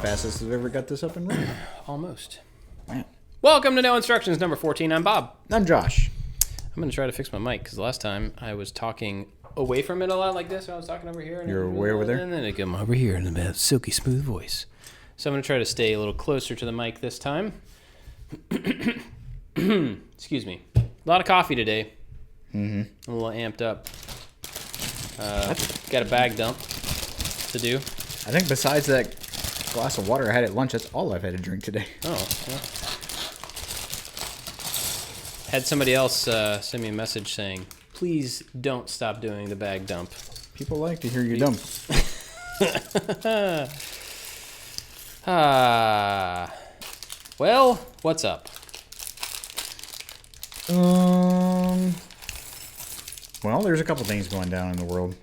fastest I've ever got this up and running. Almost. Wow. Welcome to No Instructions number 14. I'm Bob. I'm Josh. I'm going to try to fix my mic because last time I was talking away from it a lot like this. I was talking over here. And You're way over there? And then it come over here in a silky smooth voice. So I'm going to try to stay a little closer to the mic this time. Excuse me. A lot of coffee today. Mm-hmm. I'm a little amped up. Got a bag dump to do. I think besides that glass of water I had at lunch, that's all I've had to drink today. Oh, well. Had somebody else send me a message saying, please don't stop doing the bag dump. People like to hear you dump. Well, what's up? Well, there's a couple things going down in the world.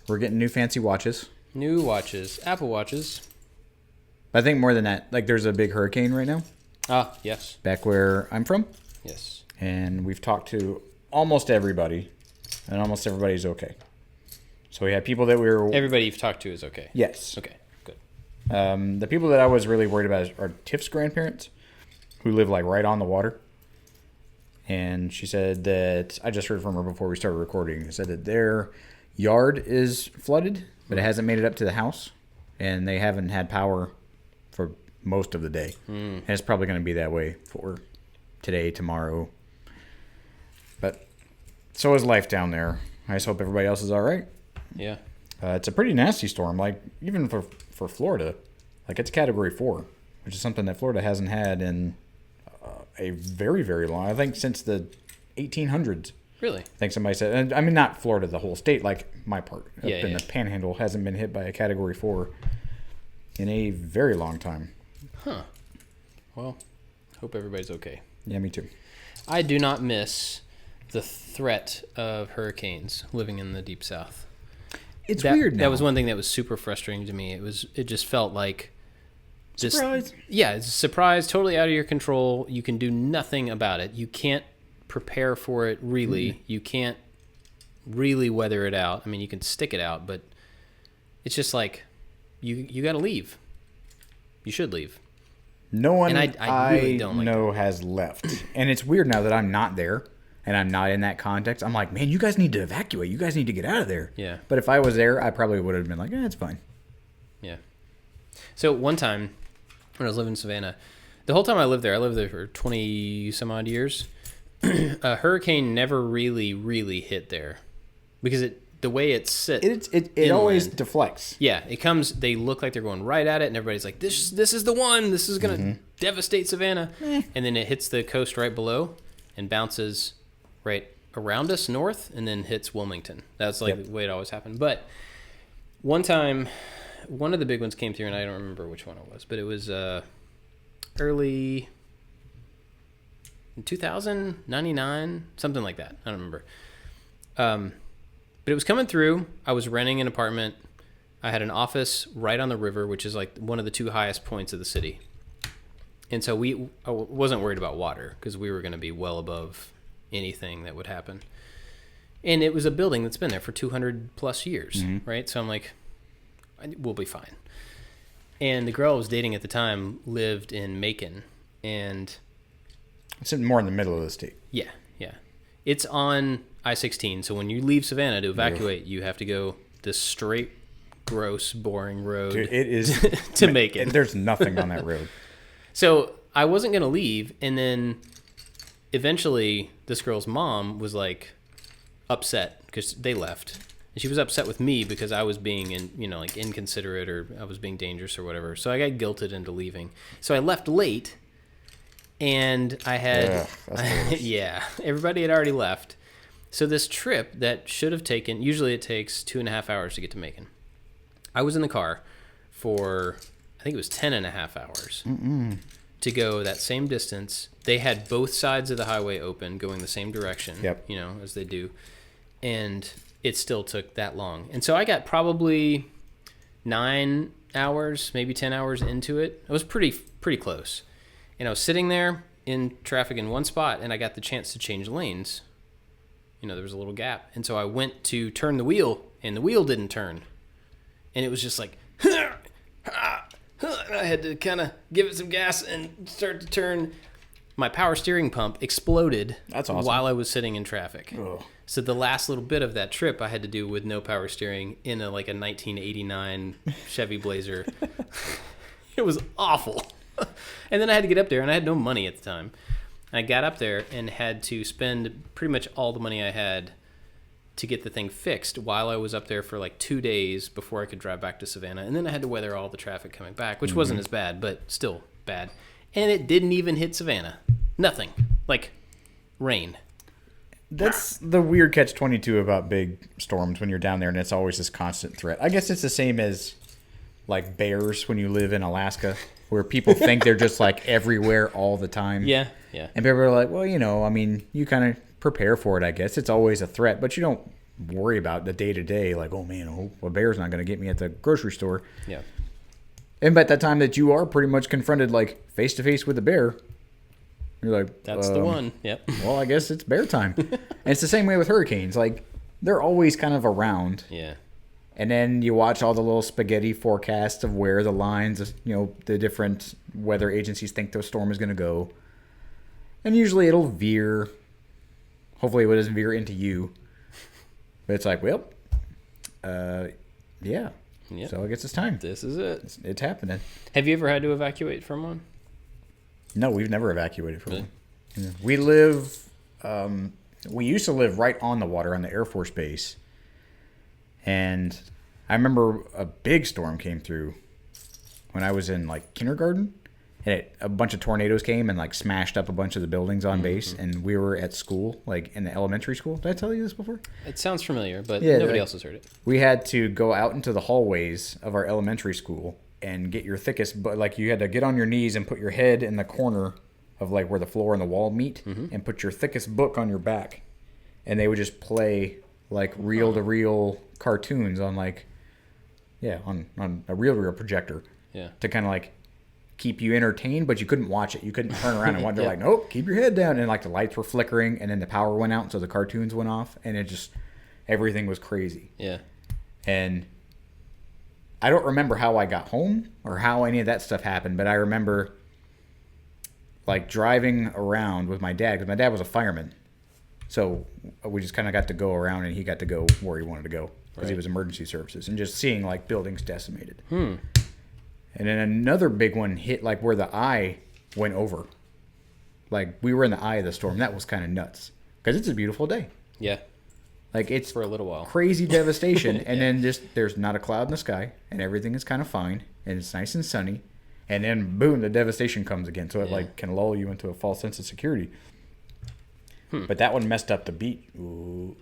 We're getting new fancy watches. New watches. Apple Watches. I think more than that, like there's a big hurricane right now. Ah, yes. Back where I'm from. Yes. And we've talked to almost everybody, and almost everybody's okay. So we had people that we were... Everybody you've talked to is okay? Yes. Okay, good. The people that I was really worried about are Tiff's grandparents, who live like right on the water. And she said that, I just heard from her before we started recording, said that their yard is flooded, but it hasn't made it up to the house. And they haven't had power for most of the day. And it's probably going to be that way for today, tomorrow. But so is life down there. I just hope everybody else is all right. Yeah. It's a pretty nasty storm. Like, even for Florida, like it's Category 4, which is something that Florida hasn't had in a very, very long, I think since the 1800s. Really? I think somebody said, and I mean, not Florida, the whole state, like my part up in the Panhandle hasn't been hit by a Category 4 in a very long time. Huh. Well, hope everybody's okay. Yeah, me too. I do not miss the threat of hurricanes living in the Deep South. It's weird now. That was one thing that was super frustrating to me. It just felt like... Surprise. Yeah, it's a surprise, totally out of your control. You can do nothing about it. You can't prepare for it, really. Mm-hmm. You can't really weather it out. I mean, you can stick it out, but it's just like, you got to leave. You should leave. No one I really don't know has left. And it's weird now that I'm not there and I'm not in that context. I'm like, man, you guys need to evacuate. You guys need to get out of there. Yeah. But if I was there, I probably would have been like, it's fine. Yeah. So one time when I was living in Savannah, the whole time I lived there for 20 some odd years, a hurricane never really hit there because the way it sits, it always deflects. Yeah, it comes. They look like they're going right at it, and everybody's like, "This is the one. This is gonna devastate Savannah." And then it hits the coast right below and bounces right around us north, and then hits Wilmington. That's like the way it always happened. But one time, one of the big ones came through, and I don't remember which one it was, but it was early in 2000, 99, something like that. I don't remember. But it was coming through. I was renting an apartment. I had an office right on the river, which is like one of the two highest points of the city. And so I wasn't worried about water because we were going to be well above anything that would happen. And it was a building that's been there for 200 plus years, right? So I'm like, we'll be fine. And the girl I was dating at the time lived in Macon. And it's more in the middle of the state. Yeah. It's on I-16, so when you leave Savannah to evacuate, you have to go this straight, gross, boring road. Dude, it is to Macon. There's nothing on that road. So I wasn't going to leave, and then eventually this girl's mom was like upset because they left. And she was upset with me because I was being inconsiderate, or I was being dangerous or whatever. So I got guilted into leaving. So I left late. And I had, everybody had already left. So this trip that should have taken, usually it takes 2.5 hours to get to Macon. I was in the car for, I think it was 10.5 hours to go that same distance. They had both sides of the highway open, going the same direction, as they do. And it still took that long. And so I got probably 9 hours, maybe 10 hours into it. I was pretty close. And I was sitting there in traffic in one spot, and I got the chance to change lanes. There was a little gap. And so I went to turn the wheel, and the wheel didn't turn. And it was just like, And I had to kind of give it some gas and start to turn. My power steering pump exploded. That's awesome. While I was sitting in traffic. Ugh. So the last little bit of that trip I had to do with no power steering in a 1989 Chevy Blazer. It was awful. And then I had to get up there, and I had no money at the time. I got up there and had to spend pretty much all the money I had to get the thing fixed while I was up there for 2 days before I could drive back to Savannah. And then I had to weather all the traffic coming back, which wasn't as bad, but still bad. And it didn't even hit Savannah. Nothing. Rain. That's the weird catch-22 about big storms when you're down there, and it's always this constant threat. I guess it's the same as bears when you live in Alaska, where people think they're just everywhere all the time. Yeah. And people are like, well, you kind of prepare for it, I guess. It's always a threat, but you don't worry about the day-to-day, oh man, a bear's not going to get me at the grocery store. Yeah. And by that time that you are pretty much confronted face-to-face with a bear, you're like, that's the one. Yep. Well, I guess it's bear time. And it's the same way with hurricanes. They're always kind of around. Yeah. And then you watch all the little spaghetti forecasts of where the lines, the different weather agencies think the storm is going to go. And usually it'll veer. Hopefully it doesn't veer into you. But it's yeah. Yep. So I guess it's time. This is it. It's happening. Have you ever had to evacuate from one? No, we've never evacuated from Really? one. Yeah. We live, we used to live right on the water on the Air Force Base. And I remember a big storm came through when I was in kindergarten. And a bunch of tornadoes came and smashed up a bunch of the buildings on base. And we were at school, in the elementary school. Did I tell you this before? It sounds familiar, but Yeah, nobody else has heard it. We had to go out into the hallways of our elementary school and get your thickest, but you had to get on your knees and put your head in the corner of where the floor and the wall meet, and put your thickest book on your back, and they would just play reel to reel cartoons on on a reel projector, to kind of keep you entertained, but you couldn't watch it. You couldn't turn around and watch. They're nope, keep your head down, and the lights were flickering, and then the power went out, so the cartoons went off, and it just everything was crazy. Yeah, and I don't remember how I got home or how any of that stuff happened, but I remember driving around with my dad, because my dad was a fireman. So we just kind of got to go around, and he got to go where he wanted to go because he was emergency services, and just seeing buildings decimated. And then another big one hit where the eye went over. We were in the eye of the storm. That was kind of nuts because it's a beautiful day. Yeah. It's for a little while. Crazy devastation, and then there's not a cloud in the sky, and everything is kind of fine, and it's nice and sunny, and then boom, the devastation comes again. So it can lull you into a false sense of security. But that one messed up the beat. Ooh,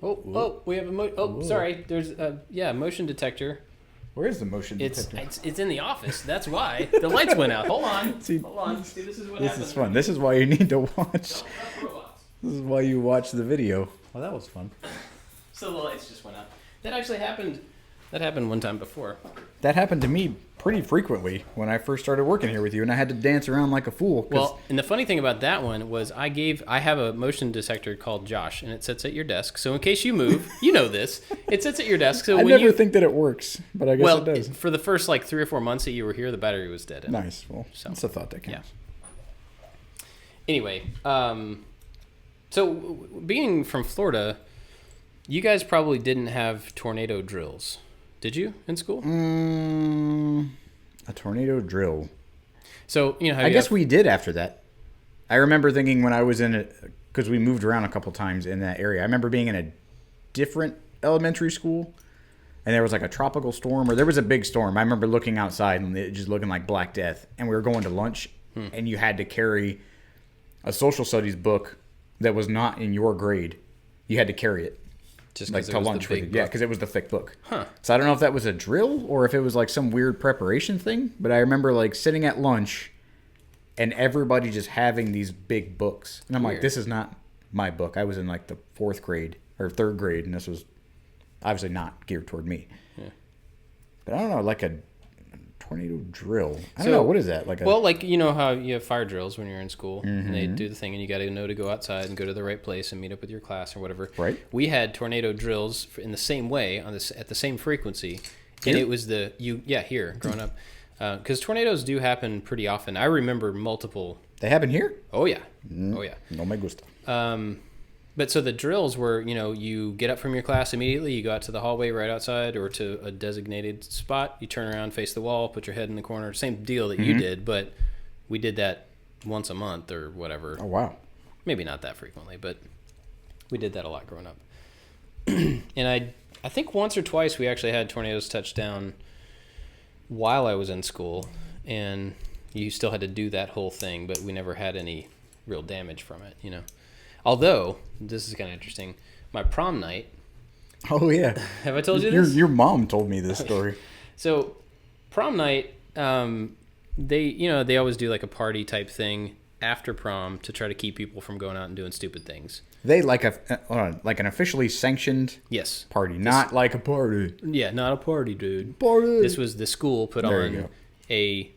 we have a sorry. There's a motion detector. Where is the motion detector? It's in the office. That's why the lights went out. Hold on. See, this is what happens. This is fun. This is why you need to watch. This is why you watch the video. Well, that was fun. So the lights just went out. That actually happened. That happened one time before. That happened to me pretty frequently when I first started working here with you, and I had to dance around like a fool. Well, and the funny thing about that one was I have a motion detector called Josh, and it sits at your desk. So in case you move, you know this, it sits at your desk. So I never think that it works, but I guess it does. For the first 3 or 4 months that you were here, the battery was dead. Nice. Well, that's a thought that counts. Yeah. Anyway, so being from Florida, you guys probably didn't have tornado drills, did you, in school? A tornado drill. So, how I guess we did after that. I remember thinking when I was in it, because we moved around a couple times in that area. I remember being in a different elementary school, and there was a tropical storm, or there was a big storm. I remember looking outside and it just looking like Black Death, and we were going to lunch, and you had to carry a social studies book that was not in your grade. You had to carry it. Just to lunch with it. Yeah, because it was the thick book. Huh. So I don't know if that was a drill or if it was some weird preparation thing, but I remember sitting at lunch and everybody just having these big books. And I'm Weird. this is not my book. I was in the 4th grade or 3rd grade, and this was obviously not geared toward me. Yeah. But I don't know, a tornado drill. I don't know, what is that? How you have fire drills when you're in school, and they do the thing, and you got to know to go outside and go to the right place and meet up with your class or whatever. Right. We had tornado drills in the same way at the same frequency, and it was here growing up. Because tornadoes do happen pretty often. I remember multiple. They happen here? Oh, yeah. Oh, yeah. No me gusta. But so the drills were, you get up from your class immediately, you go out to the hallway right outside or to a designated spot, you turn around, face the wall, put your head in the corner. Same deal that you did, but we did that once a month or whatever. Oh, wow. Maybe not that frequently, but we did that a lot growing up. And I think once or twice we actually had tornadoes touch down while I was in school, and you still had to do that whole thing, but we never had any real damage from it, Although, this is kind of interesting, my prom night. Oh, yeah. Have I told you this? Your mom told me this story. So, prom night, they always do like a party type thing after prom to try to keep people from going out and doing stupid things. They like an officially sanctioned party, not like a party. Yeah, not a party, dude. Party. This was the school put on a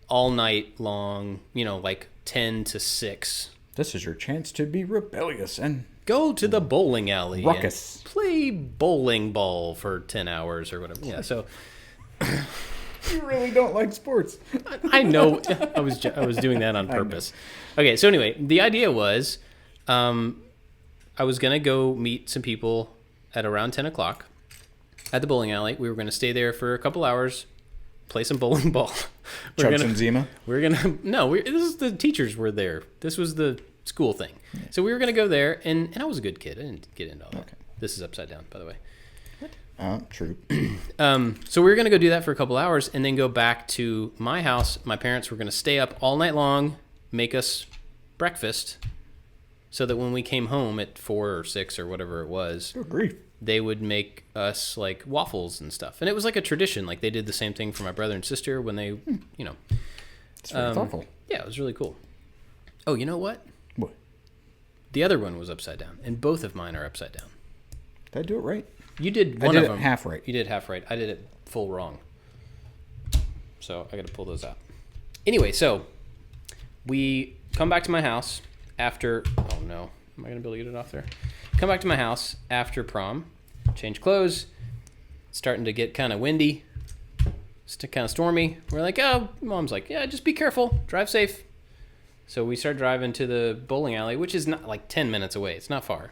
all night long, like 10 to 6. This is your chance to be rebellious and go to the bowling alley ruckus. And play bowling ball for 10 hours or whatever. Yeah, so you really don't like sports. I know. I was doing that on purpose. Okay, so anyway, the idea was I was going to go meet some people at around 10 o'clock at the bowling alley. We were going to stay there for a couple hours, play some bowling ball. Chug some Zima? This is the teachers were there. This was the school thing. Yeah. So we were going to go there, and I was a good kid. I didn't get into all that. Okay. This is upside down, by the way. True. So we were going to go do that for a couple hours and then go back to my house. My parents were going to stay up all night long, make us breakfast, so that when we came home at 4 or 6 or whatever it was, they would make us like waffles and stuff. And it was like a tradition. Like they did the same thing for my brother and sister when they, It's very thoughtful. Yeah, it was really cool. Oh, you know what? What? The other one was upside down, and both of mine are upside down. Did I do it right? You did one of them. half right. You did half right. I did it full wrong. So I got to pull those out. Anyway, so we come back to my house after. Oh no, am I gonna be able to get it off there? Come back to my house after prom, change clothes. Starting to get kind of windy. It's kind of stormy. We're like, oh, mom's like, yeah, just be careful, drive safe. So we start driving to the bowling alley, which is not like 10 minutes away. It's not far.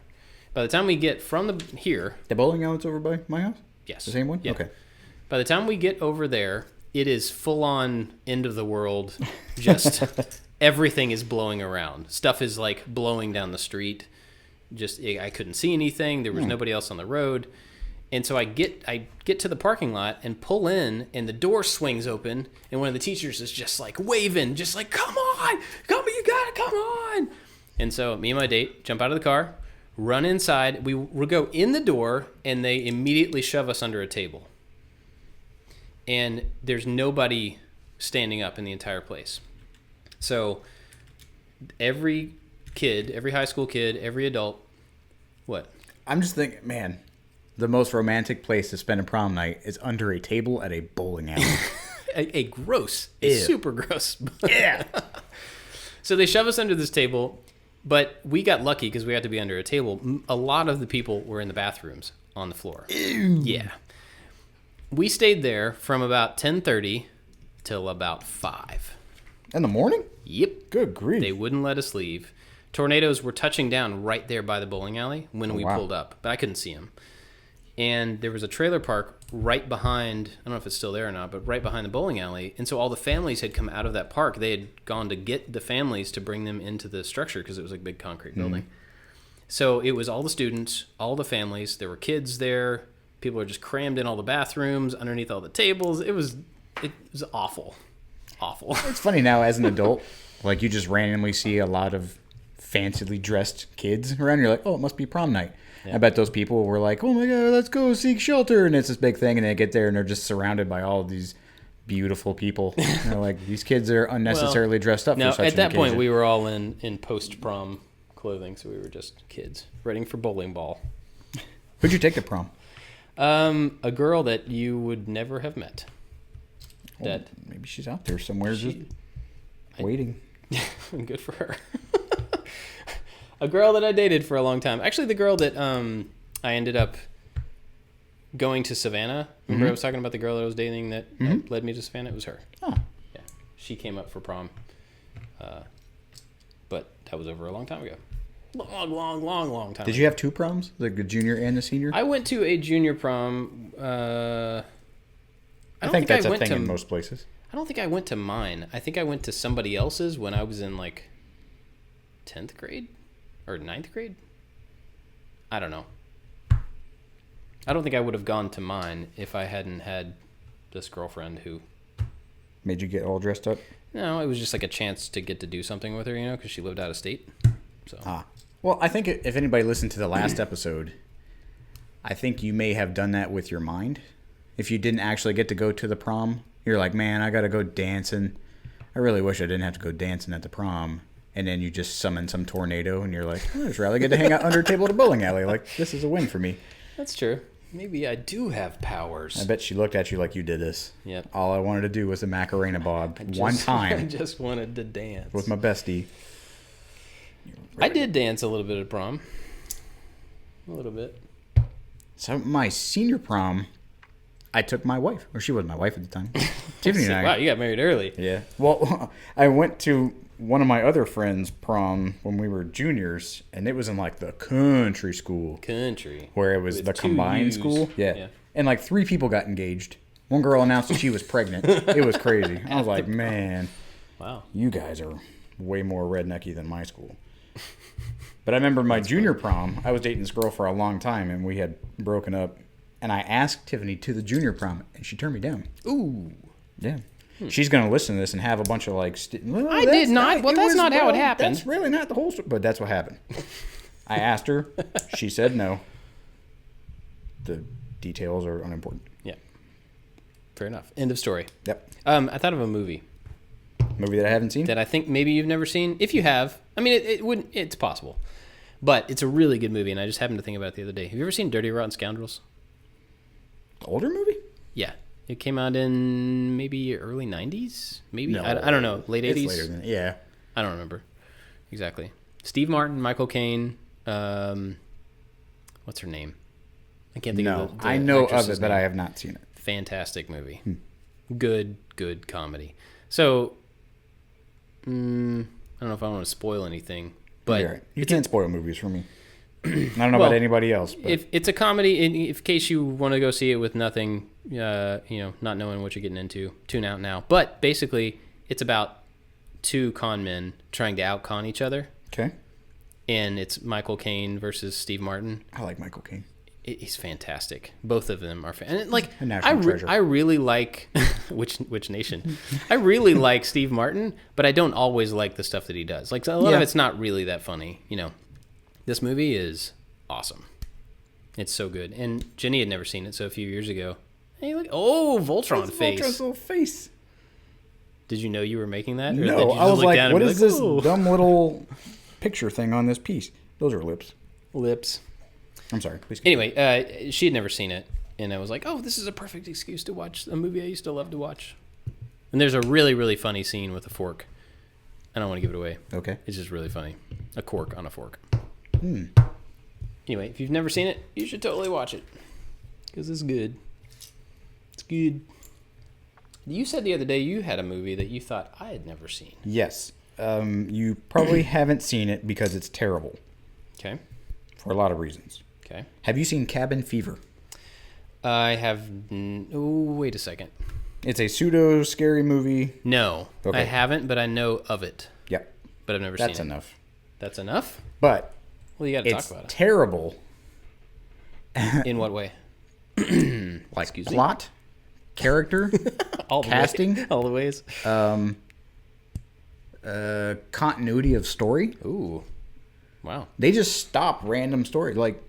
By the time we get from the bowling alley's over by my house? Yes. The same one? Yeah. Okay. By the time we get over there, it is full on end of the world. Just everything is blowing around. Stuff is like blowing down the street. I couldn't see anything. There was nobody else on the road. And so I get to the parking lot and pull in, and the door swings open, and one of the teachers is just like waving, just like, come on, you gotta come on. And so me and my date jump out of the car, run inside. We go in the door, and they immediately shove us under a table. And there's nobody standing up in the entire place. So every kid, every high school kid, every adult, what? I'm just thinking, man, the most romantic place to spend a prom night is under a table at a bowling alley. a gross. It's super gross. Yeah. So they shove us under this table, but we got lucky because we had to be under a table. A lot of the people were in the bathrooms on the floor. Ew. Yeah. We stayed there from about 10:30 till about 5. In the morning? Yep. Good grief. They wouldn't let us leave. Tornadoes were touching down right there by the bowling alley when we pulled up, but I couldn't see them. And there was a trailer park right behind, I don't know if it's still there or not, but right behind the bowling alley. And so all the families had come out of that park. They had gone to get the families to bring them into the structure because it was like a big concrete building. So it was all the students, all the families. There were kids there. People were just crammed in all the bathrooms, underneath all the tables. It was awful. Awful. It's funny now as an adult, like you just randomly see a lot of fancily dressed kids around. You're like, oh, it must be prom night. Yeah. I bet those people were like, oh my God, let's go seek shelter. And it's this big thing. And they get there and they're just surrounded by all of these beautiful people. They're like, these kids are unnecessarily dressed up for such an occasion. At that point, we were all in post-prom clothing. So we were just kids ready for bowling ball. Who'd you take to prom? A girl that you would never have met. Maybe she's out there somewhere waiting. Good for her. A girl that I dated for a long time. Actually, the girl that I ended up going to Savannah. Remember I was talking about the girl that I was dating that led me to Savannah? It was her. Oh. Yeah. She came up for prom. But that was over a long time ago. Long time Did you have 2 proms? Like the junior and the senior? I went to a junior prom. I think that's a thing in most places. I don't think I went to mine. I think I went to somebody else's when I was in like 10th grade or 9th grade. I don't know. I don't think I would have gone to mine if I hadn't had this girlfriend who made you get all dressed up. No, it was just like a chance to get to do something with her, you know, because she lived out of state. So. Well, I think if anybody listened to the last episode, I think you may have done that with your mind. If you didn't actually get to go to the prom, you're like, man, I got to go dancing. I really wish I didn't have to go dancing at the prom. And then you just summon some tornado, and you're like, oh, it's really good to hang out under a table at a bowling alley. Like, this is a win for me. That's true. Maybe I do have powers. I bet she looked at you like you did this. Yep. All I wanted to do was the Macarena Bob one time. I just wanted to dance. With my bestie. I did dance a little bit at prom. A little bit. So my senior prom, I took my wife. Or she was my wife at the time. Tiffany and I. Wow, you got married early. Yeah. Well, I went to one of my other friends' prom when we were juniors, and it was in like the country school. Country. Where it was with the combined U's. school. Yeah. And like 3 people got engaged. One girl announced that she was pregnant. It was crazy. I was like, man. Wow. You guys are way more rednecky than my school. But I remember my junior prom, I was dating this girl for a long time, and we had broken up. And I asked Tiffany to the junior prom, and she turned me down. Ooh. Yeah. She's going to listen to this and have a bunch of like... I did not. Well, that's not how it happened. That's really not the whole story. But that's what happened. I asked her. She said no. The details are unimportant. Yeah. Fair enough. End of story. Yep. I thought of a movie. Movie that I haven't seen? That I think maybe you've never seen. If you have, I mean, it wouldn't. It's possible. But it's a really good movie, and I just happened to think about it the other day. Have you ever seen Dirty Rotten Scoundrels? Older movie? Yeah. It came out in maybe early 90s? Maybe? No. I don't know. Late 80s? It's later than that. Yeah. I don't remember. Exactly. Steve Martin, Michael Caine, what's her name? I can't think of the I know of actress's it, but name. I have not seen it. Fantastic movie. Good comedy. So, I don't know if I want to spoil anything, but You're right. You can't spoil movies for me. I don't know about anybody else. But. If it's a comedy, in case you want to go see it with nothing, not knowing what you're getting into, tune out now. But basically, it's about 2 con men trying to out-con each other. Okay. And it's Michael Caine versus Steve Martin. I like Michael Caine. He's fantastic. Both of them are and A national treasure. I really like which nation. I really like Steve Martin, but I don't always like the stuff that he does. Like a lot of it's not really that funny, This movie is awesome. It's so good. And Jenny had never seen it, so a few years ago. Hey, look! Oh, Voltron face. Voltron's little face. Did you know you were making that? Or No, did you just I was look like, down what and is be this "Oh." dumb little picture thing on this piece? Those are lips. Lips. I'm sorry. Please. Anyway, she had never seen it, and I was like, "Oh, this is a perfect excuse to watch a movie I used to love to watch." And there's a really, really funny scene with a fork. I don't want to give it away. Okay. It's just really funny. A cork on a fork. Hmm. Anyway, if you've never seen it, you should totally watch it because it's good. It's good. You said the other day you had a movie that you thought I had never seen. Yes. You probably haven't seen it because it's terrible. Okay. For a lot of reasons. Okay. Have you seen Cabin Fever? I have. Wait a second. It's a pseudo scary movie. No, Okay. I haven't, but I know of it. Yep. But I've never seen it. That's enough. That's enough? But Well, you got to talk it's about it. terrible. In what way? Like Excuse me? plot, character, All the casting, way, all the ways. continuity of story. Ooh, wow. They just stop random stories. Like,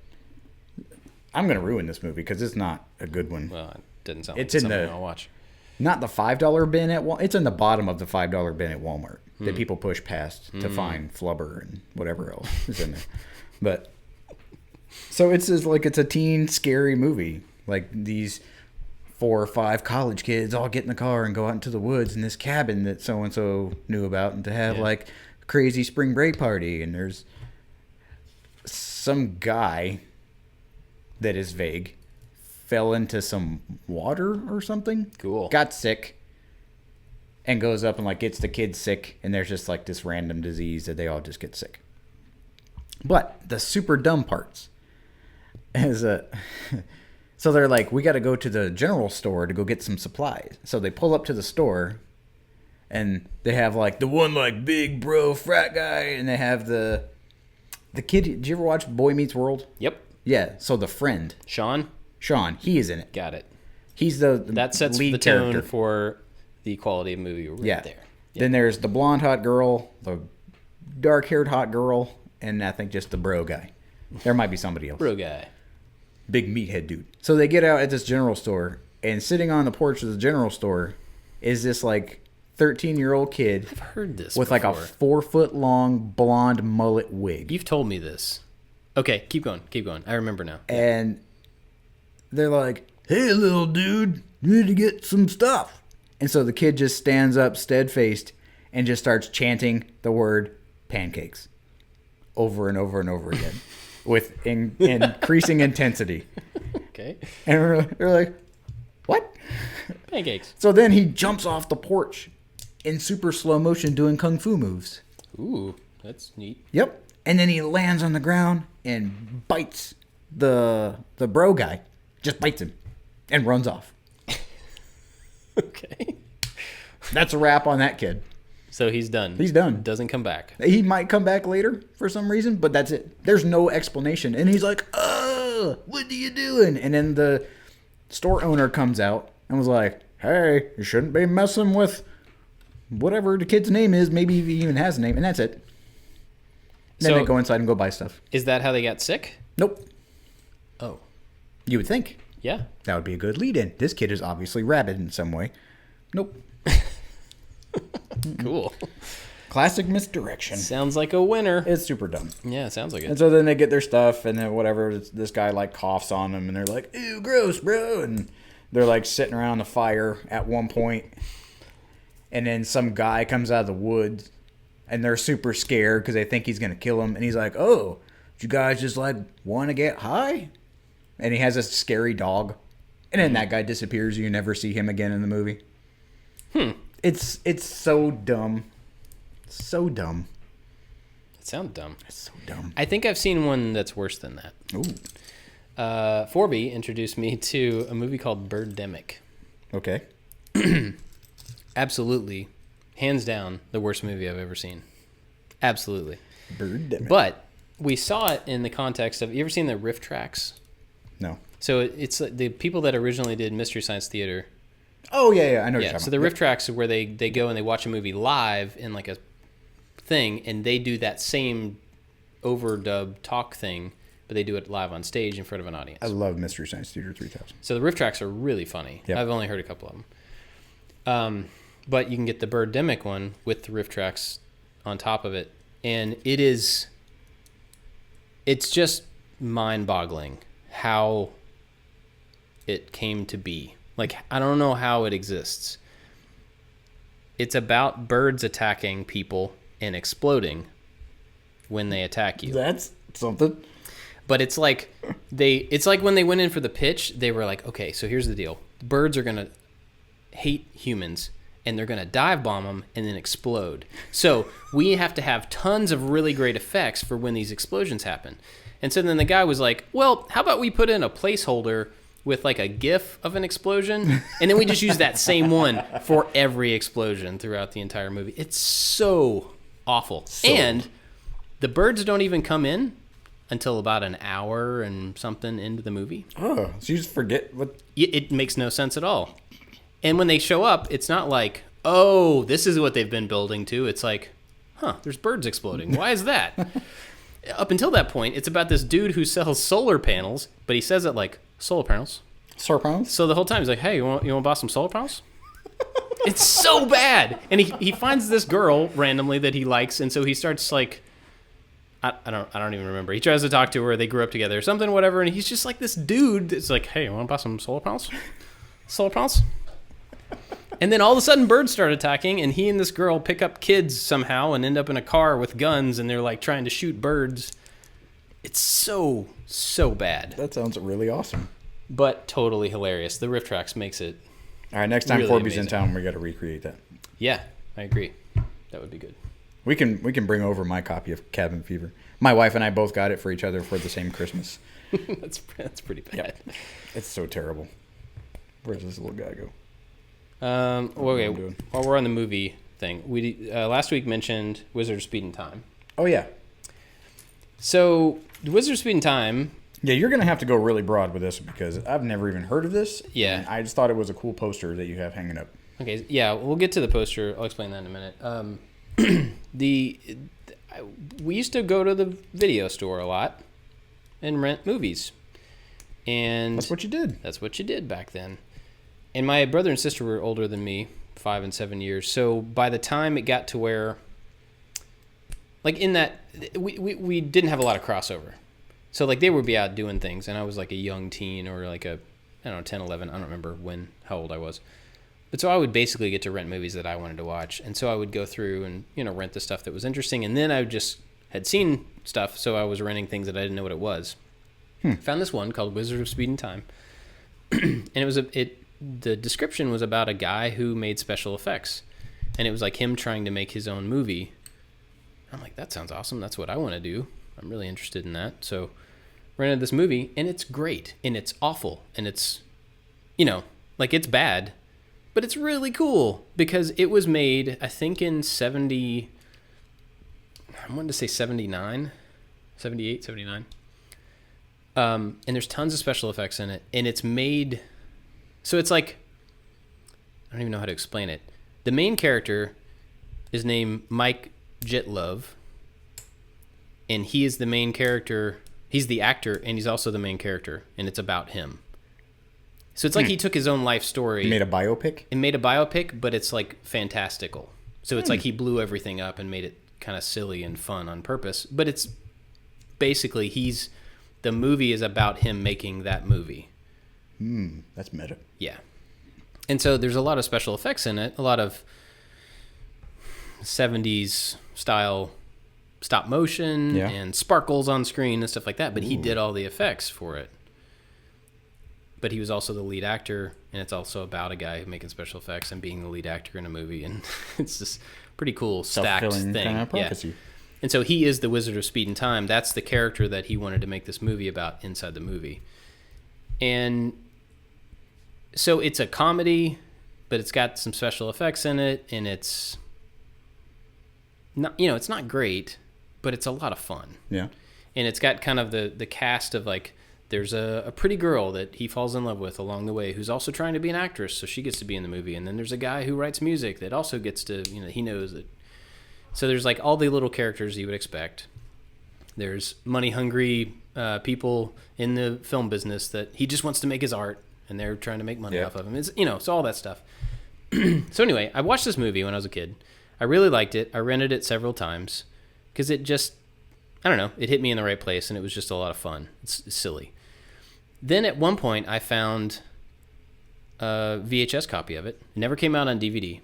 I'm going to ruin this movie because it's not a good one. Well, it didn't sound It's like in something the- I'll watch. Not the $5 bin at Walmart. It's in the bottom of the $5 bin at Walmart that people push past to find flubber and whatever else is in there. But so it's just like it's a teen scary movie. Like these 4 or 5 college kids all get in the car and go out into the woods in this cabin that so and so knew about, and to have like a crazy spring break party. And there's some guy that is vague fell into some water or something. Cool. Got sick. And goes up and like gets the kids sick. And there's just like this random disease that they all just get sick. But the super dumb parts is so they're like, we got to go to the general store to go get some supplies. So they pull up to the store and they have like the one like big bro frat guy, and they have the kid. Did you ever watch Boy Meets World? Yep. Yeah. So the friend, Sean, he is in it. got it. He's the That sets lead the tone character. for the quality of movie right there. Then there's the blonde hot girl, the dark haired hot girl, and I think just the bro guy. There might be somebody else. Bro guy. Big meathead dude. So they get out at this general store, and sitting on the porch of the general store is this like 13-year-old kid I've heard this with before. like a 4-foot long blonde mullet wig. You've told me this. Okay, keep going. I remember now. And they're like, hey, little dude, you need to get some stuff. And so the kid just stands up steadfaced and just starts chanting the word pancakes over and over and over again with increasing intensity. Okay. And they're like, what? Pancakes. So then he jumps off the porch in super slow motion doing kung fu moves. Ooh, that's neat. Yep. And then he lands on the ground and bites the bro guy. Just bites him and runs off. Okay. That's a wrap on that kid. So he's done. He's done. Doesn't come back. He might come back later for some reason, but that's it. There's no explanation. And he's like, what are you doing? And then the store owner comes out and was like, hey, you shouldn't be messing with whatever the kid's name is. Maybe he even has a name. And that's it. Then So- they go inside and go buy stuff. Is that how they got sick? Nope. Oh. You would think. Yeah. That would be a good lead-in. This kid is obviously rabid in some way. Nope. Cool. Classic misdirection. Sounds like a winner. It's super dumb. Yeah, sounds like And it. so then they get their stuff, and then whatever, this guy like coughs on them, and they're like, ew, gross, bro. And they're like sitting around the fire at one point, and then some guy comes out of the woods, and they're super scared because they think he's going to kill them. And he's like, oh, you guys just like want to get high? And he has a scary dog. And then that guy disappears. You never see him again in the movie. It's so dumb. So dumb. It sounds dumb. It's so dumb. I think I've seen one that's worse than that. Ooh. Forby introduced me to a movie called Birdemic. Okay. Absolutely, hands down, the worst movie I've ever seen. Absolutely. Birdemic. But we saw it in the context of, you ever seen the riff tracks? No. So it's the people that originally did Mystery Science Theater. Oh, yeah, I know what you're Yeah, talking so the about. riff tracks are where they go and they watch a movie live in like a thing, and they do that same overdub talk thing, but they do it live on stage in front of an audience. I love Mystery Science Theater 3000. So the riff tracks are really funny. Yep. I've only heard a couple of them. But you can get the Birdemic one with the riff tracks on top of it. And it's just mind-boggling how it came to be. Like, I don't know how it exists. It's about birds attacking people and exploding when they attack you. That's something. But it's like when they went in for the pitch, they were like, okay, so here's the deal. Birds are going to hate humans, and they're going to dive bomb them and then explode. So we have to have tons of really great effects for when these explosions happen. And so then the guy was like, well, how about we put in a placeholder with like a GIF of an explosion, and then we just use that same one for every explosion throughout the entire movie. It's so awful. And the birds don't even come in until about an hour and something into the movie. Oh, so you just forget what... It makes no sense at all. And when they show up, it's not like, oh, this is what they've been building to. It's like, huh, there's birds exploding. Why is that? Up until that point, it's about this dude who sells solar panels, but he says it like, solar panels. Solar panels? So the whole time he's like, hey, you want to buy some solar panels? It's so bad. And he finds this girl randomly that he likes, and so he starts like, I don't even remember. He tries to talk to her. They grew up together or something, whatever. And he's just like this dude that's like, hey, you want to buy some solar panels? Solar panels? And then all of a sudden birds start attacking, and he and this girl pick up kids somehow and end up in a car with guns, and they're like trying to shoot birds. It's so bad. That sounds really awesome. but totally hilarious. The riff tracks makes it. All right, next time Really Corby's in amazing. town, we got to recreate that. Yeah, I agree. That would be good. We can bring over my copy of Cabin Fever. My wife and I both got it for each other for the same Christmas. That's pretty bad. Yep. It's so terrible. Where does this little guy go? Okay, I'm doing? while we're on the movie thing, we last week mentioned Wizard of Speed and Time. Oh, yeah. So, the Wizard of Speed and Time... Yeah, you're going to have to go really broad with this because I've never even heard of this. Yeah. And I just thought it was a cool poster that you have hanging up. Okay, yeah, we'll get to the poster. I'll explain that in a minute. We used to go to the video store a lot and rent movies. And That's what you did. That's what you did back then. And my brother and sister were older than me, 5 and 7 years. So by the time it got to where, like in that, we didn't have a lot of crossover. So like they would be out doing things, and I was like a young teen or like I don't know, 10, 11. I don't remember how old I was. But so I would basically get to rent movies that I wanted to watch. And so I would go through and, rent the stuff that was interesting. And then I just had seen stuff, so I was renting things that I didn't know what it was. Found this one called Wizard of Speed and Time. And it was the description was about a guy who made special effects. And it was like him trying to make his own movie. I'm like, that sounds awesome. That's what I want to do. I'm really interested in that. So rented this movie, and it's great. And it's awful. And it's, like it's bad. But it's really cool because it was made, I think, in 70... I wanted to say 79, 78, 79. And there's tons of special effects in it. And it's made... So it's like... I don't even know how to explain it. The main character is named Mike Jitlove. And he is the main character. He's the actor, and he's also the main character. And it's about him. So it's like he took his own life story. You made a biopic? And made a biopic, but it's like fantastical. So it's like he blew everything up and made it kind of silly and fun on purpose. But it's basically the movie is about him making that movie. That's meta. Yeah. And so there's a lot of special effects in it, a lot of 70s style stop motion and sparkles on screen and stuff like that. But he did all the effects for it. But he was also the lead actor, and it's also about a guy making special effects and being the lead actor in a movie, and it's just pretty cool stacked Self-fulfilling thing. kind of prophecy. Yeah. And so he is the Wizard of Speed and Time. That's the character that he wanted to make this movie about inside the movie. And so it's a comedy, but it's got some special effects in it, and it's not, it's not great, but it's a lot of fun. Yeah. And it's got kind of the cast of like, there's a pretty girl that he falls in love with along the way who's also trying to be an actress, so she gets to be in the movie. And then there's a guy who writes music that also gets to, he knows that. So there's like all the little characters you would expect. There's money-hungry people in the film business that he just wants to make his art, and they're trying to make money off of him. It's, so all that stuff. So anyway, I watched this movie when I was a kid. I really liked it. I rented it several times because it just, I don't know, it hit me in the right place, and it was just a lot of fun. It's silly. Then at one point, I found a VHS copy of it. It never came out on DVD.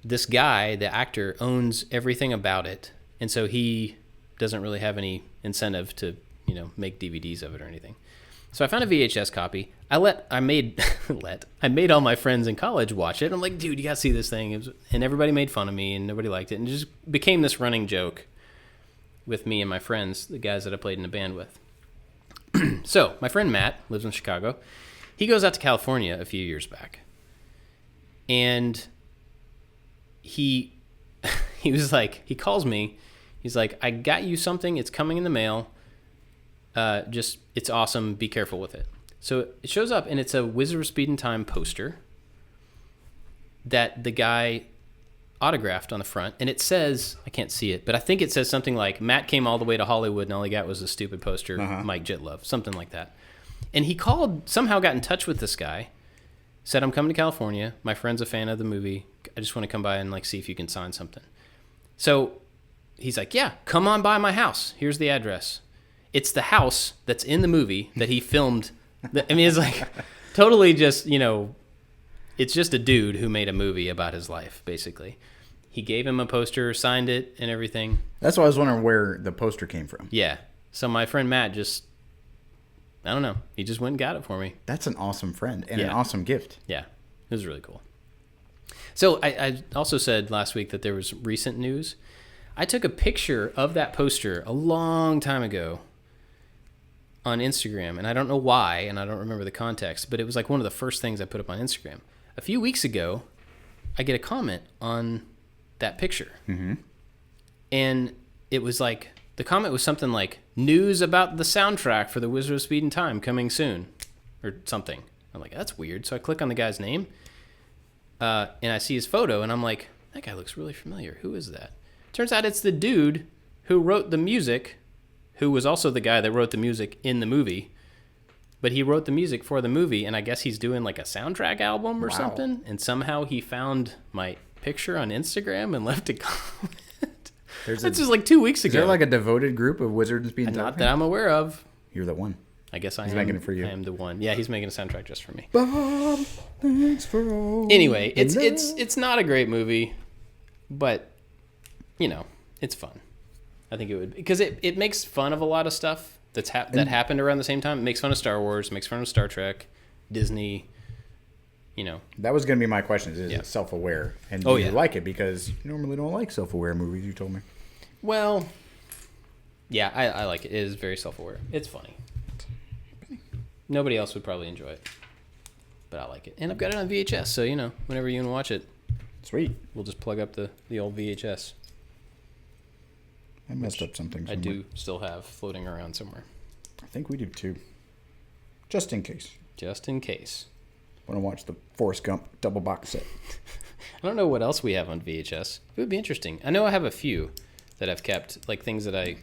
This guy, the actor, owns everything about it, and so he doesn't really have any incentive to, make DVDs of it or anything. So I found a VHS copy. I made all my friends in college watch it. I'm like, dude, you gotta see this thing. And everybody made fun of me, and nobody liked it, and it just became this running joke with me and my friends, the guys that I played in a band with. So, my friend Matt lives in Chicago. He goes out to California a few years back. And he was like, he calls me. He's like, I got you something. It's coming in the mail. It's awesome. Be careful with it. So, it shows up, and it's a Wizard of Speed and Time poster that the guy autographed on the front, and it says, I can't see it, but I think it says something like, Matt came all the way to Hollywood and all he got was a stupid poster, Mike Jitlove, something like that. And he somehow got in touch with this guy, said, I'm coming to California, my friend's a fan of the movie, I just want to come by and see if you can sign something. So he's like, yeah, come on by my house, here's the address. It's the house that's in the movie that he filmed. It's like totally just, it's just a dude who made a movie about his life, basically. He gave him a poster, signed it, and everything. That's why I was wondering where the poster came from. Yeah. So my friend Matt I don't know. He just went and got it for me. That's an awesome friend and an awesome gift. Yeah, it was really cool. So I also said last week that there was recent news. I took a picture of that poster a long time ago on Instagram, and I don't know why, and I don't remember the context, but it was like one of the first things I put up on Instagram. A few weeks ago, I get a comment on that picture. Mm-hmm. And it was like, the comment was something like, news about the soundtrack for The Wizard of Speed and Time coming soon, or something. I'm like, that's weird. So I click on the guy's name, and I see his photo, and I'm like, that guy looks really familiar. Who is that? Turns out it's the dude who wrote the music, who was also the guy that wrote the music in the movie. But he wrote the music for the movie, and I guess he's doing like a soundtrack album or something. And somehow he found my picture on Instagram and left a comment. That's just like 2 weeks ago. Is there like a devoted group of Wizards being Not that I'm aware of. You're the one. I guess He's making it for you. I am the one. Yeah, he's making a soundtrack just for me. Bob, thanks for all. Anyway, it's not a great movie, but you know, it's fun. I think it would, because it makes fun of a lot of stuff that happened around the same time. It makes fun of Star Wars, makes fun of Star Trek, Disney. You know, that was going to be my question. Is it self-aware? And do you like it? Because you normally don't like self-aware movies, you told me. Well, yeah, I like it. It is very self-aware. It's funny. Nobody else would probably enjoy it, but I like it. And I've got it on VHS, so, you know, whenever you want to watch it. Sweet. We'll just plug up the old VHS. I messed up something somewhere. I do still have floating around somewhere. I think we do too. Just in case. Just in case. Want to watch the Forrest Gump double box set. I don't know what else we have on VHS. It would be interesting. I know I have a few that I've kept, like things that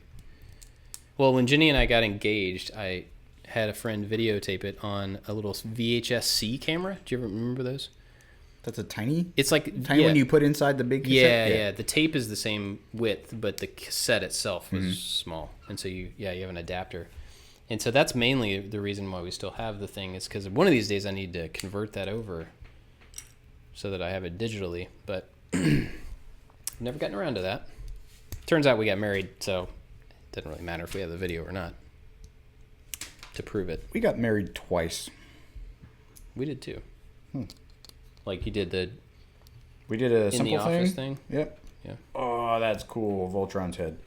well, when Jenny and I got engaged, I had a friend videotape it on a little VHS-C camera. Do you ever remember those? That's a tiny? It's like tiny one you put inside the big cassette? Yeah. The tape is the same width, but the cassette itself was small. And so you have an adapter. And so that's mainly the reason why we still have the thing, is because one of these days I need to convert that over so that I have it digitally. But I've never gotten around to that. Turns out we got married, so it doesn't really matter if we have the video or not to prove it. We got married twice. We did too. Like you did we did a in simple the office thing. Yep. Yeah. Oh, that's cool. Voltron's head.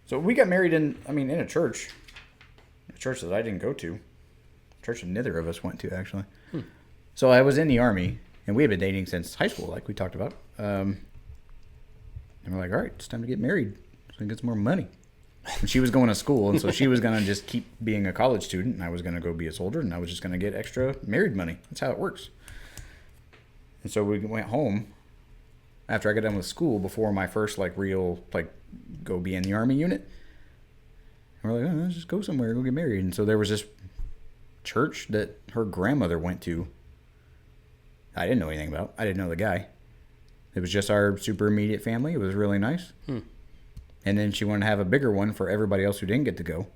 So we got married in a church. A church that I didn't go to. A church that neither of us went to, actually. So I was in the Army, and we had been dating since high school, like we talked about. And we're like, all right, it's time to get married so we can get some more money. And she was going to school, and so she was going to just keep being a college student, and I was going to go be a soldier, and I was just going to get extra married money. That's how it works. And so we went home after I got done with school, before my first real go be in the Army unit. And we're like, oh, let's just go somewhere, go get married. And so there was this church that her grandmother went to. I didn't know anything about. I didn't know the guy. It was just our super immediate family. It was really nice. And then she wanted to have a bigger one for everybody else who didn't get to go,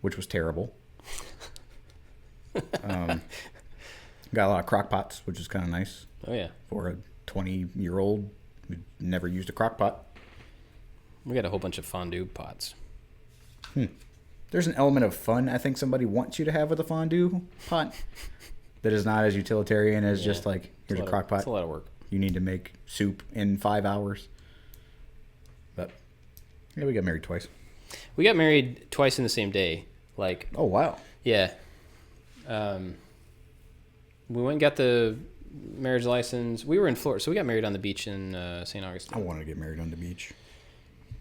which was terrible. Got a lot of crock pots, which is kind of nice. Oh, yeah. For a 20-year-old who never used a crock pot. We got a whole bunch of fondue pots. There's an element of fun I think somebody wants you to have with a fondue pot that is not as utilitarian as just here's a crock pot. It's a lot of work. You need to make soup in 5 hours. But yeah, we got married twice. We got married twice in the same day. Oh, wow. Yeah. We went and got the marriage license. We were in Florida, so we got married on the beach in St. Augustine. I wanted to get married on the beach.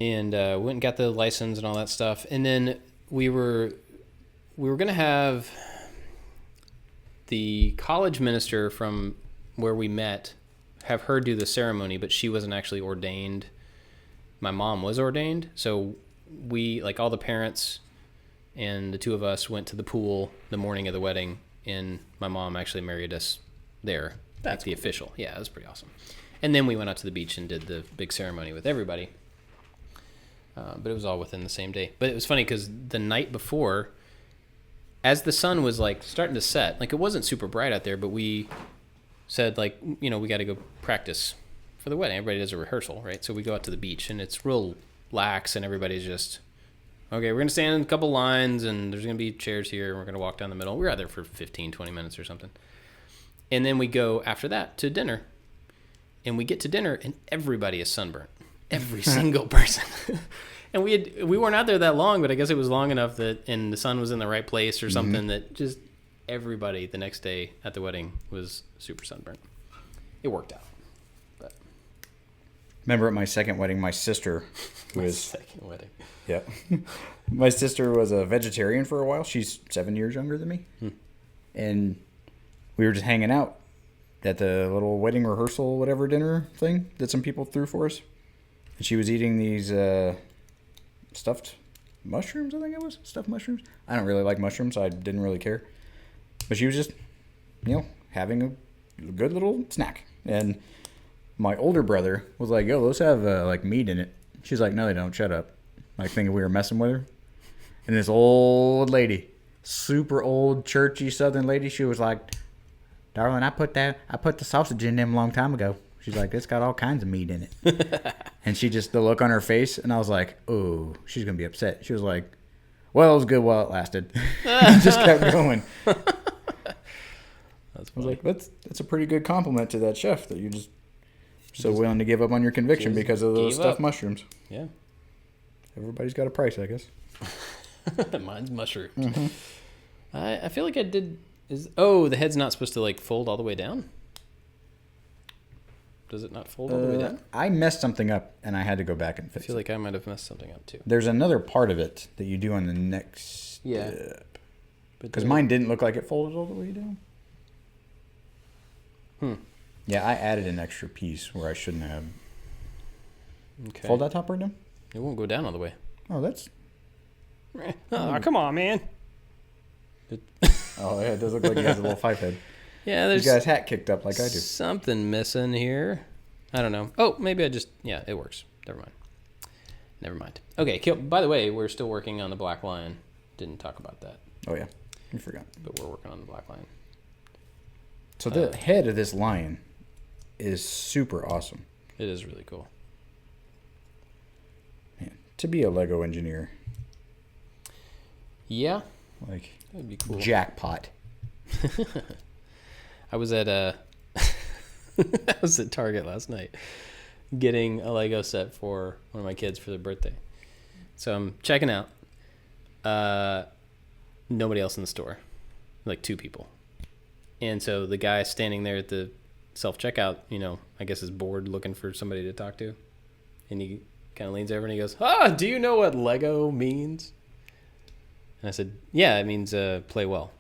And went and got the license and all that stuff. And then we were going to have the college minister from where we met have her do the ceremony, but she wasn't actually ordained. My mom was ordained, so we, all the parents and the two of us, went to the pool the morning of the wedding, and my mom actually married us there. That's the official. Yeah, it was pretty awesome. And then we went out to the beach and did the big ceremony with everybody. But it was all within the same day. But it was funny because the night before, as the sun was starting to set, it wasn't super bright out there, but we said we got to go practice for the wedding. Everybody does a rehearsal, right? So we go out to the beach and it's real lax and everybody's just okay, we're going to stand in a couple lines, and there's going to be chairs here, and we're going to walk down the middle. We were out there for 15, 20 minutes or something. And then we go, after that, to dinner. And we get to dinner, and everybody is sunburnt. Every single person. And we weren't out there that long, but I guess it was long enough that, and the sun was in the right place or something, that just everybody the next day at the wedding was super sunburnt. It worked out. But Remember at my second wedding, my sister was... second wedding. Yeah. My sister was a vegetarian for a while. She's 7 years younger than me. And we were just hanging out at the little wedding rehearsal, whatever dinner thing that some people threw for us. And she was eating these stuffed mushrooms, I think it was. Stuffed mushrooms. I don't really like mushrooms, so I didn't really care. But she was just, having a good little snack. And my older brother was like, yo, those have like meat in it. She's like, no, they don't. Shut up. Like thinking we were messing with her. And this old lady, super old, churchy Southern lady, she was like, darling, I put the sausage in them a long time ago. She's like, it's got all kinds of meat in it. And she just, the look on her face, and I was like, oh, she's going to be upset. She was like, well, it was good while it lasted. Just kept going. That's I was like, that's a pretty good compliment to that chef that you're just so willing to give up on your conviction because of those stuffed mushrooms. Yeah. Everybody's got a price, I guess. Mine's mushrooms. I feel like I did... the head's not supposed to like fold all the way down? Does it not fold all the way down? I messed something up, and I had to go back and I fix feel it. like I might have messed something up too. There's another part of it that you do on the next step. Because mine didn't look like it folded all the way down. Yeah, I added an extra piece where I shouldn't have. Okay. Fold that top right down? It won't go down all the way. Oh, that's... Oh, come on, man. Oh, yeah, it does look like he has a little five head. Yeah, there's He's got his hat kicked up like I do. something missing here. I don't know. Oh, maybe I just... Yeah, it works. Never mind. Okay, by the way, we're still working on the Black Lion. Didn't talk about that. Oh, yeah. You forgot. But we're working on the Black Lion. So the head of this lion is super awesome. It is really cool. Man, to be a Lego engineer. Yeah. Like, that'd be cool. Jackpot. I was at I was at Target last night getting a Lego set for one of my kids for their birthday. So I'm checking out. Nobody else in the store. Like 2 people. And so the guy standing there at the self-checkout, I guess is bored looking for somebody to talk to. And he kind of leans over and he goes, do you know what Lego means? And I said, yeah, it means play well.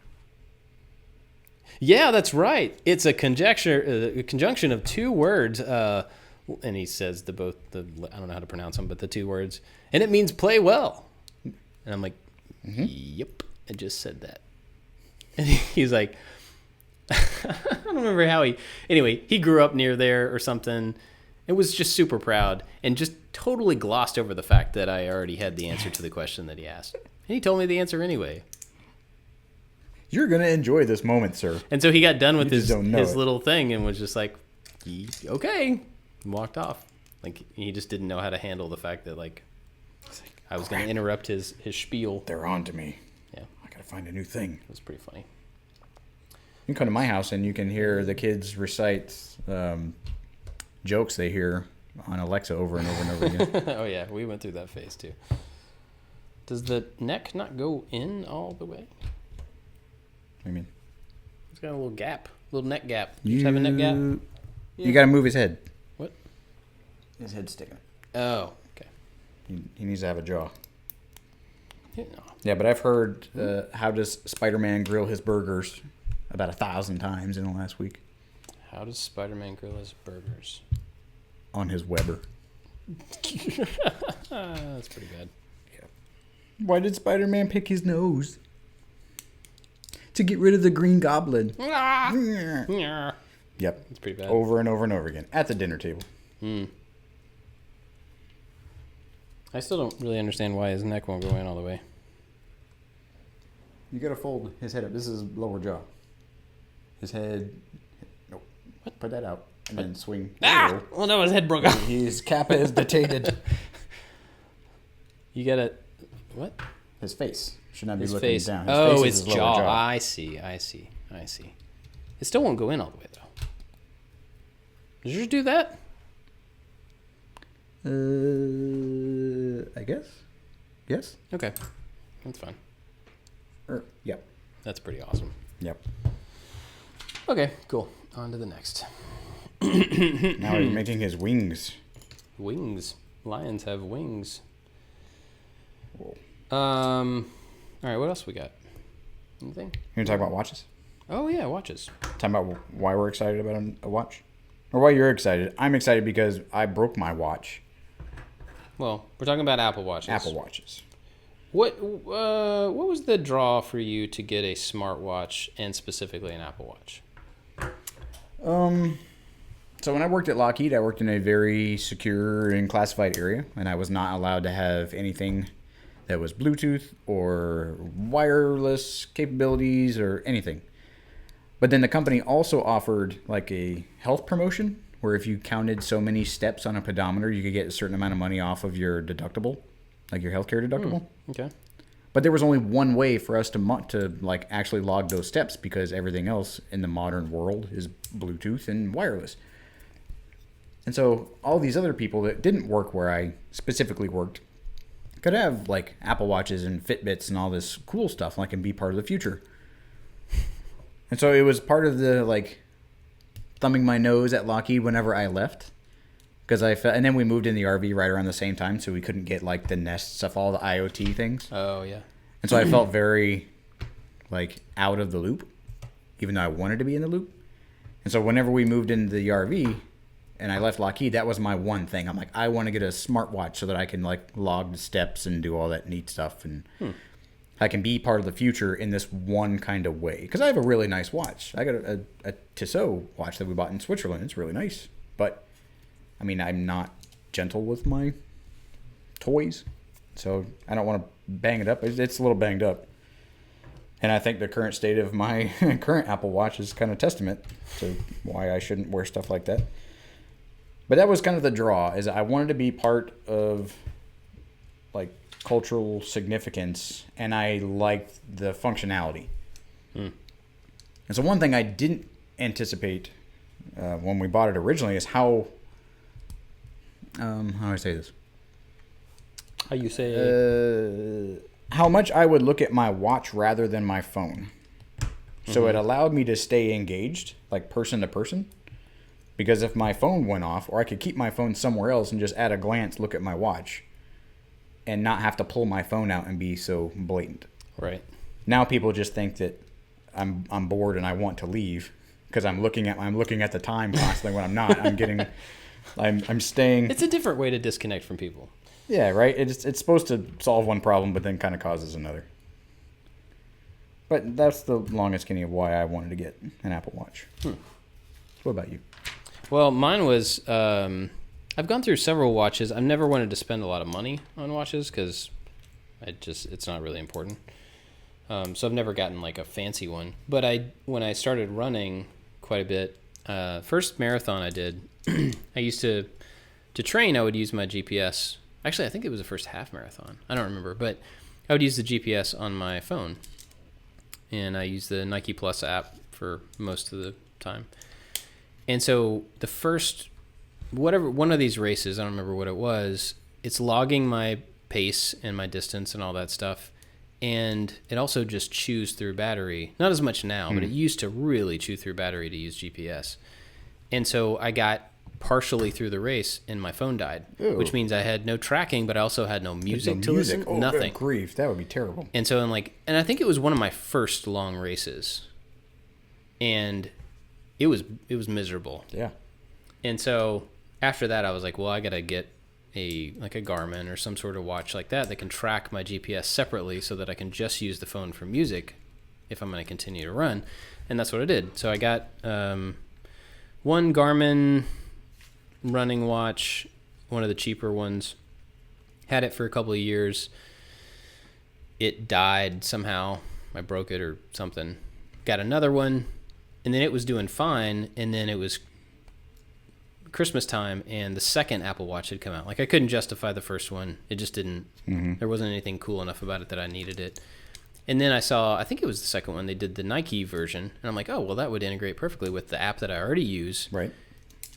Yeah, that's right. It's a conjunction of 2 words. And he says I don't know how to pronounce them, but the 2 words. And it means play well. And I'm like, yep, I just said that. And he's like, I don't remember how he grew up near there or something. It was just super proud and just totally glossed over the fact that I already had the answer to the question that he asked. And he told me the answer anyway. You're going to enjoy this moment, sir. And so he got done with his little thing and was just like, okay, and walked off. Like, he just didn't know how to handle the fact that, like, I was going to interrupt his spiel. They're on to me. Yeah. I got to find a new thing. It was pretty funny. You can come to my house and you can hear the kids recite jokes they hear on Alexa over and over and over again. Oh, yeah. We went through that phase, too. Does the neck not go in all the way? I mean, it's got a little gap, little neck gap. You have a neck gap? Yeah. You got to move his head. What? His head's sticking. Oh, okay. He needs to have a jaw. Yeah, yeah, but I've heard how does Spider-Man grill his burgers about 1,000 times in the last week. How does Spider-Man grill his burgers? On his Weber. That's pretty bad. Yeah. Why did Spider-Man pick his nose? To get rid of the Green Goblin. Yep. It's pretty bad. Over and over and over again. At the dinner table. I still don't really understand why his neck won't go in all the way. You gotta fold his head up. This is lower jaw. His head... Nope. What? Put that out. And then swing. Well, no, his head broke off. His kappa is detated. You gotta What? His face should not be His looking face. down. Oh, face is his his lower jaw. I see. It still won't go in all the way, though. Did yours do that? I guess. Yes. Okay. That's fine. Yep. That's pretty awesome. Yep. Okay, cool. On to the next. Now he's making his wings. Wings. Lions have wings. Whoa. All right, what else we got? Anything? You want to talk about watches? Oh, yeah, watches. Talk about why we're excited about a watch? Or why you're excited. I'm excited because I broke my watch. Well, we're talking about Apple Watches. Apple Watches. What was the draw for you to get a smartwatch and specifically an Apple Watch? So when I worked at Lockheed, I worked in a very secure and classified area, and I was not allowed to have anything that was Bluetooth or wireless capabilities or anything. But then the company also offered like a health promotion where if you counted so many steps on a pedometer, you could get a certain amount of money off of your deductible, like your healthcare deductible. Okay. But there was only one way for us to like actually log those steps because everything else in the modern world is Bluetooth and wireless. And so all these other people that didn't work where I specifically worked could have like Apple Watches and Fitbits and all this cool stuff like and be part of the future. And so it was part of the like thumbing my nose at Lockheed whenever I left. Because I felt, and then we moved in the RV right around the same time, so we couldn't get like the Nest stuff, all the IoT things. Oh yeah. And so I felt very like out of the loop, even though I wanted to be in the loop. And so whenever we moved into the RV and I left Lockheed, that was my one thing. I'm like, I want to get a smartwatch so that I can like log the steps and do all that neat stuff, and I can be part of the future in this one kind of way. Because I have a really nice watch. I got a Tissot watch that we bought in Switzerland. It's really nice, but I mean, I'm not gentle with my toys, so I don't want to bang it up. It's a little banged up. And I think the current state of my current Apple Watch is kind of testament to why I shouldn't wear stuff like that. But that was kind of the draw, is I wanted to be part of like cultural significance, and I liked the functionality. And so one thing I didn't anticipate when we bought it originally is how do I say this? How you say? How much I would look at my watch rather than my phone. So it allowed me to stay engaged, like person to person. Because if my phone went off, or I could keep my phone somewhere else and just at a glance look at my watch and not have to pull my phone out and be so blatant. Right. Now people just think that I'm bored and I want to leave because I'm looking at the time constantly when I'm not. I'm staying. It's a different way to disconnect from people. Yeah, right. It's supposed to solve one problem, but then kind of causes another. But that's the long and skinny of why I wanted to get an Apple Watch. What about you? Well, mine was, I've gone through several watches. I've never wanted to spend a lot of money on watches because it's not really important. So I've never gotten like a fancy one. But when I started running quite a bit, first marathon I did, I used to train, I would use my GPS. Actually, I think it was the first half marathon. I don't remember, but I would use the GPS on my phone. And I used the Nike Plus app for most of the time. And so the first, one of these races, I don't remember what it was, it's logging my pace and my distance and all that stuff. And it also just chews through battery. Not as much now, but it used to really chew through battery to use GPS. And so I got partially through the race and my phone died, which means I had no tracking, but I also had no music to listen. Oh, nothing. Good grief, that would be terrible. And so and I think it was one of my first long races, and it was miserable. Yeah. And so after that, I was like, well, I gotta get a Garmin or some sort of watch like that can track my GPS separately, so that I can just use the phone for music if I'm going to continue to run. And that's what I did. So I got one Garmin running watch, one of the cheaper ones. Had it for a couple of years. It died somehow. I broke it or something. Got another one, and then it was doing fine, and then it was Christmas time, and the second Apple Watch had come out. Like, I couldn't justify the first one. It just didn't. There wasn't anything cool enough about it that I needed it. And then I saw, I think it was the second one, they did the Nike version. And I'm like, oh, well, that would integrate perfectly with the app that I already use. Right.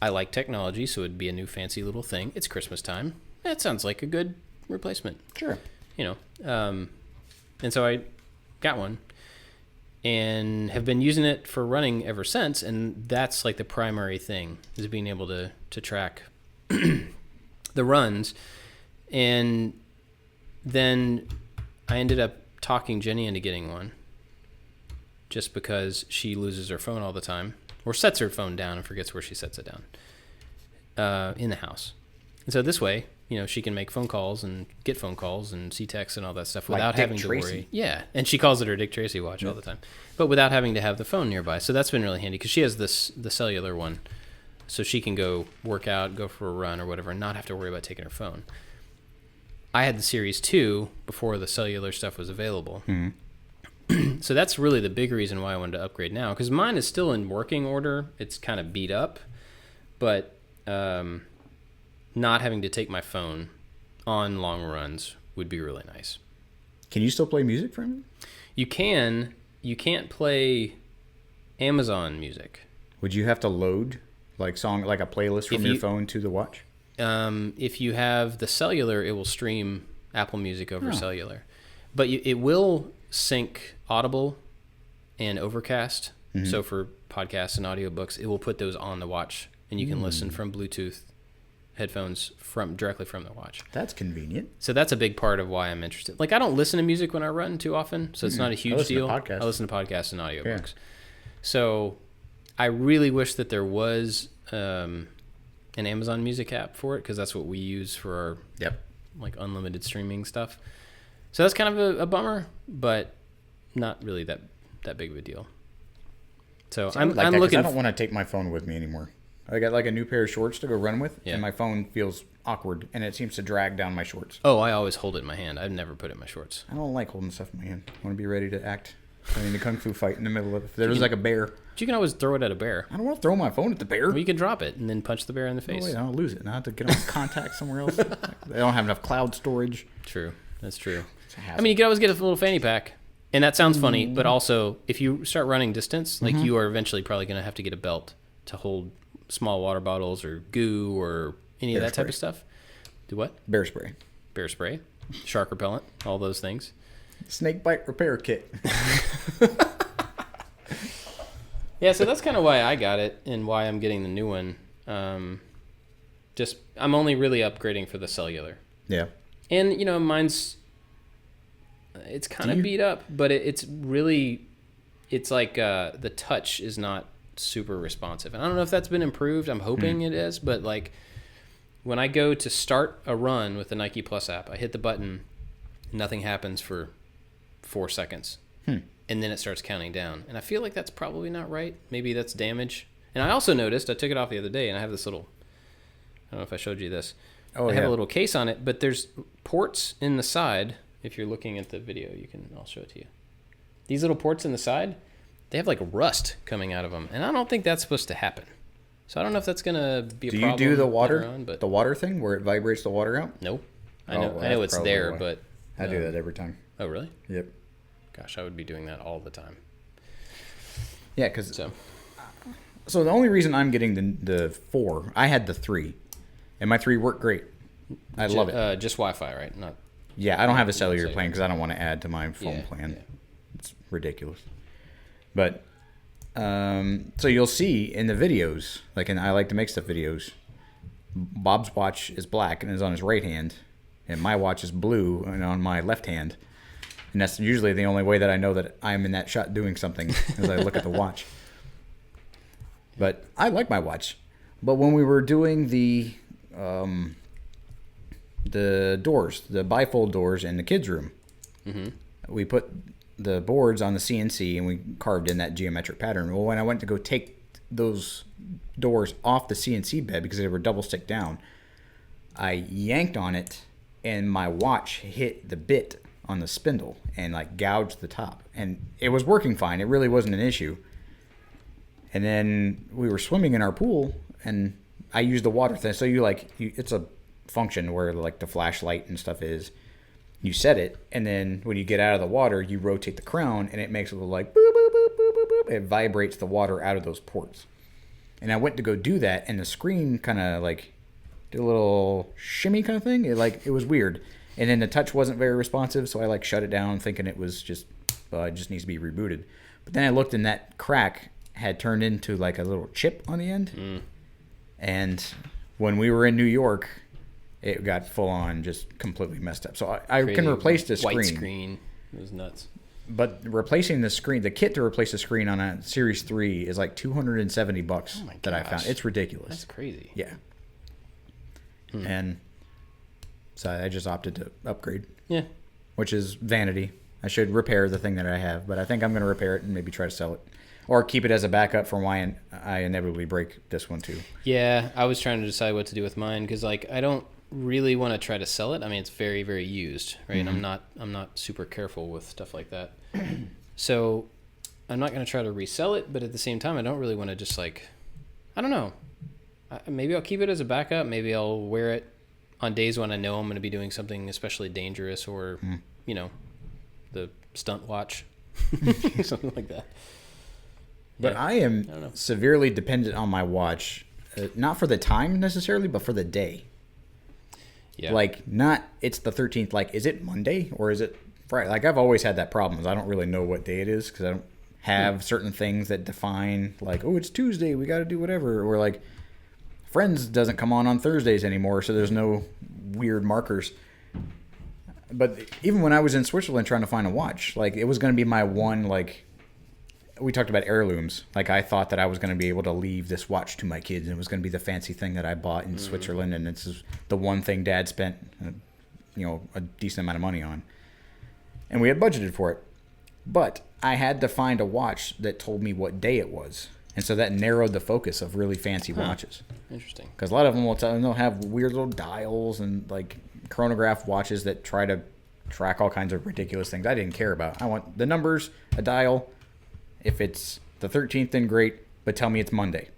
I like technology, so it'd be a new fancy little thing. It's Christmas time. That sounds like a good replacement. Sure. You know. And so I got one and have been using it for running ever since. And that's like the primary thing, is being able to track the runs. And then I ended up talking Jenny into getting one just because she loses her phone all the time, or sets her phone down and forgets where she sets it down in the house. And so this way, you know, she can make phone calls and get phone calls and see texts and all that stuff without having to worry. Yeah, and she calls it her Dick Tracy watch all the time, but without having to have the phone nearby. So that's been really handy because she has the cellular one, so she can go work out, go for a run or whatever, and not have to worry about taking her phone. I had the Series 2 before the cellular stuff was available. So that's really the big reason why I wanted to upgrade now, because mine is still in working order. It's kind of beat up, but not having to take my phone on long runs would be really nice. Can you still play music from it? You can. You can't play Amazon music. Would you have to load like a playlist from your phone to the watch? If you have the cellular, it will stream Apple Music over cellular. But it will sync Audible and Overcast. So for podcasts and audiobooks, it will put those on the watch, and you can listen from Bluetooth headphones directly from the watch. That's convenient. So that's a big part of why I'm interested. Like, I don't listen to music when I run too often, so it's not a huge deal. I listen to podcasts and audiobooks. So I really wish that there was an Amazon Music app for it, because that's what we use for our like unlimited streaming stuff. So that's kind of a bummer, but not really that big of a deal. So I'm looking. I don't want to take my phone with me anymore. I got like a new pair of shorts to go run with, and my phone feels awkward, and it seems to drag down my shorts. Oh, I always hold it in my hand. I've never put it in my shorts. I don't like holding stuff in my hand. I want to be ready to act. I mean, the kung fu fight in the middle of it. If there was like a bear. But you can always throw it at a bear. I don't want to throw my phone at the bear. Well, you can drop it and then punch the bear in the face. Oh, wait, I'll lose it. And I have to get on contact somewhere else. They don't have enough cloud storage. True. That's true. I mean, you could always get a little fanny pack. And that sounds funny, but also, if you start running distance, like you are eventually probably going to have to get a belt to hold small water bottles or goo or any of that type of stuff. Do what? Bear spray. Bear spray. Shark repellent. All those things. Snake bite repair kit. Yeah, so that's kind of why I got it and why I'm getting the new one. I'm only really upgrading for the cellular. Yeah. And, you know, mine's... It's kind of beat up, but it's really... It's like the touch is not super responsive. And I don't know if that's been improved. I'm hoping it is, but like when I go to start a run with the Nike Plus app, I hit the button, nothing happens for 4 seconds. And then it starts counting down. And I feel like that's probably not right. Maybe that's damage. And I also noticed, I took it off the other day, and I have this little... I don't know if I showed you this. I have a little case on it, but there's ports in the side. If you're looking at the video, I'll show it to you. These little ports in the side, they have like rust coming out of them, and I don't think that's supposed to happen. So I don't know if that's gonna be a problem. Do you do the water, the water thing where it vibrates the water out? Nope. I know it's there, but I do that every time. Oh, really? Yep. Gosh, I would be doing that all the time. Yeah, because so the only reason I'm getting the 4, I had the 3, and my 3 worked great. I love it. Just Wi-Fi, right? Not. Yeah, I don't have a cellular plan because I don't want to add to my phone plan. Yeah. It's ridiculous. But so you'll see in the videos, like I like to make stuff videos, Bob's watch is black and is on his right hand, and my watch is blue and on my left hand. And that's usually the only way that I know that I'm in that shot doing something as I look at the watch. But I like my watch. But when we were doing the doors, the bifold doors in the kids' room, we put the boards on the CNC and we carved in that geometric pattern. Well, when I went to go take those doors off the CNC bed because they were double stick down, I yanked on it and my watch hit the bit on the spindle and like gouged the top, and it was working fine. It really wasn't an issue. And then we were swimming in our pool, and I use the water thing. So it's a function where like the flashlight and stuff is. You set it, and then when you get out of the water, you rotate the crown, and it makes a little like boop, boop, boop, boop, boop, boop. It vibrates the water out of those ports. And I went to go do that, and the screen kind of like did a little shimmy kind of thing. It was weird. And then the touch wasn't very responsive, so I like shut it down, thinking it was just it just needs to be rebooted. But then I looked, and that crack had turned into like a little chip on the end. And when we were in New York, it got full on just completely messed up. So I can replace the screen. White screen. It was nuts. But replacing the screen, the kit to replace the screen on a Series 3 is like $270 that I found. It's ridiculous. That's crazy. Yeah. And so I just opted to upgrade. Yeah. Which is vanity. I should repair the thing that I have, but I think I'm going to repair it and maybe try to sell it. Or keep it as a backup for why I inevitably break this one too. Yeah, I was trying to decide what to do with mine because like I don't really want to try to sell it. I mean, it's very, very used, right? I'm not super careful with stuff like that. So I'm not going to try to resell it, but at the same time, I don't really want to just like, I don't know. Maybe I'll keep it as a backup. Maybe I'll wear it on days when I know I'm going to be doing something especially dangerous or, the stunt watch, something like that. But I am severely dependent on my watch, not for the time necessarily, but for the day. Yeah. Like, not, it's the 13th, like, is it Monday or is it Friday? Like, I've always had that problem. I don't really know what day it is because I don't have certain things that define, like, oh, it's Tuesday, we got to do whatever. Or, like, Friends doesn't come on Thursdays anymore, so there's no weird markers. But even when I was in Switzerland trying to find a watch, like, it was going to be my one, like, we talked about heirlooms. Like, I thought that I was going to be able to leave this watch to my kids, and it was going to be the fancy thing that I bought in Switzerland, and this is the one thing Dad spent, a decent amount of money on. And we had budgeted for it. But I had to find a watch that told me what day it was. And so that narrowed the focus of really fancy watches. Interesting. Because a lot of them they'll have weird little dials and, like, chronograph watches that try to track all kinds of ridiculous things I didn't care about. I want the numbers, a dial. If it's the 13th, then great, but tell me it's Monday.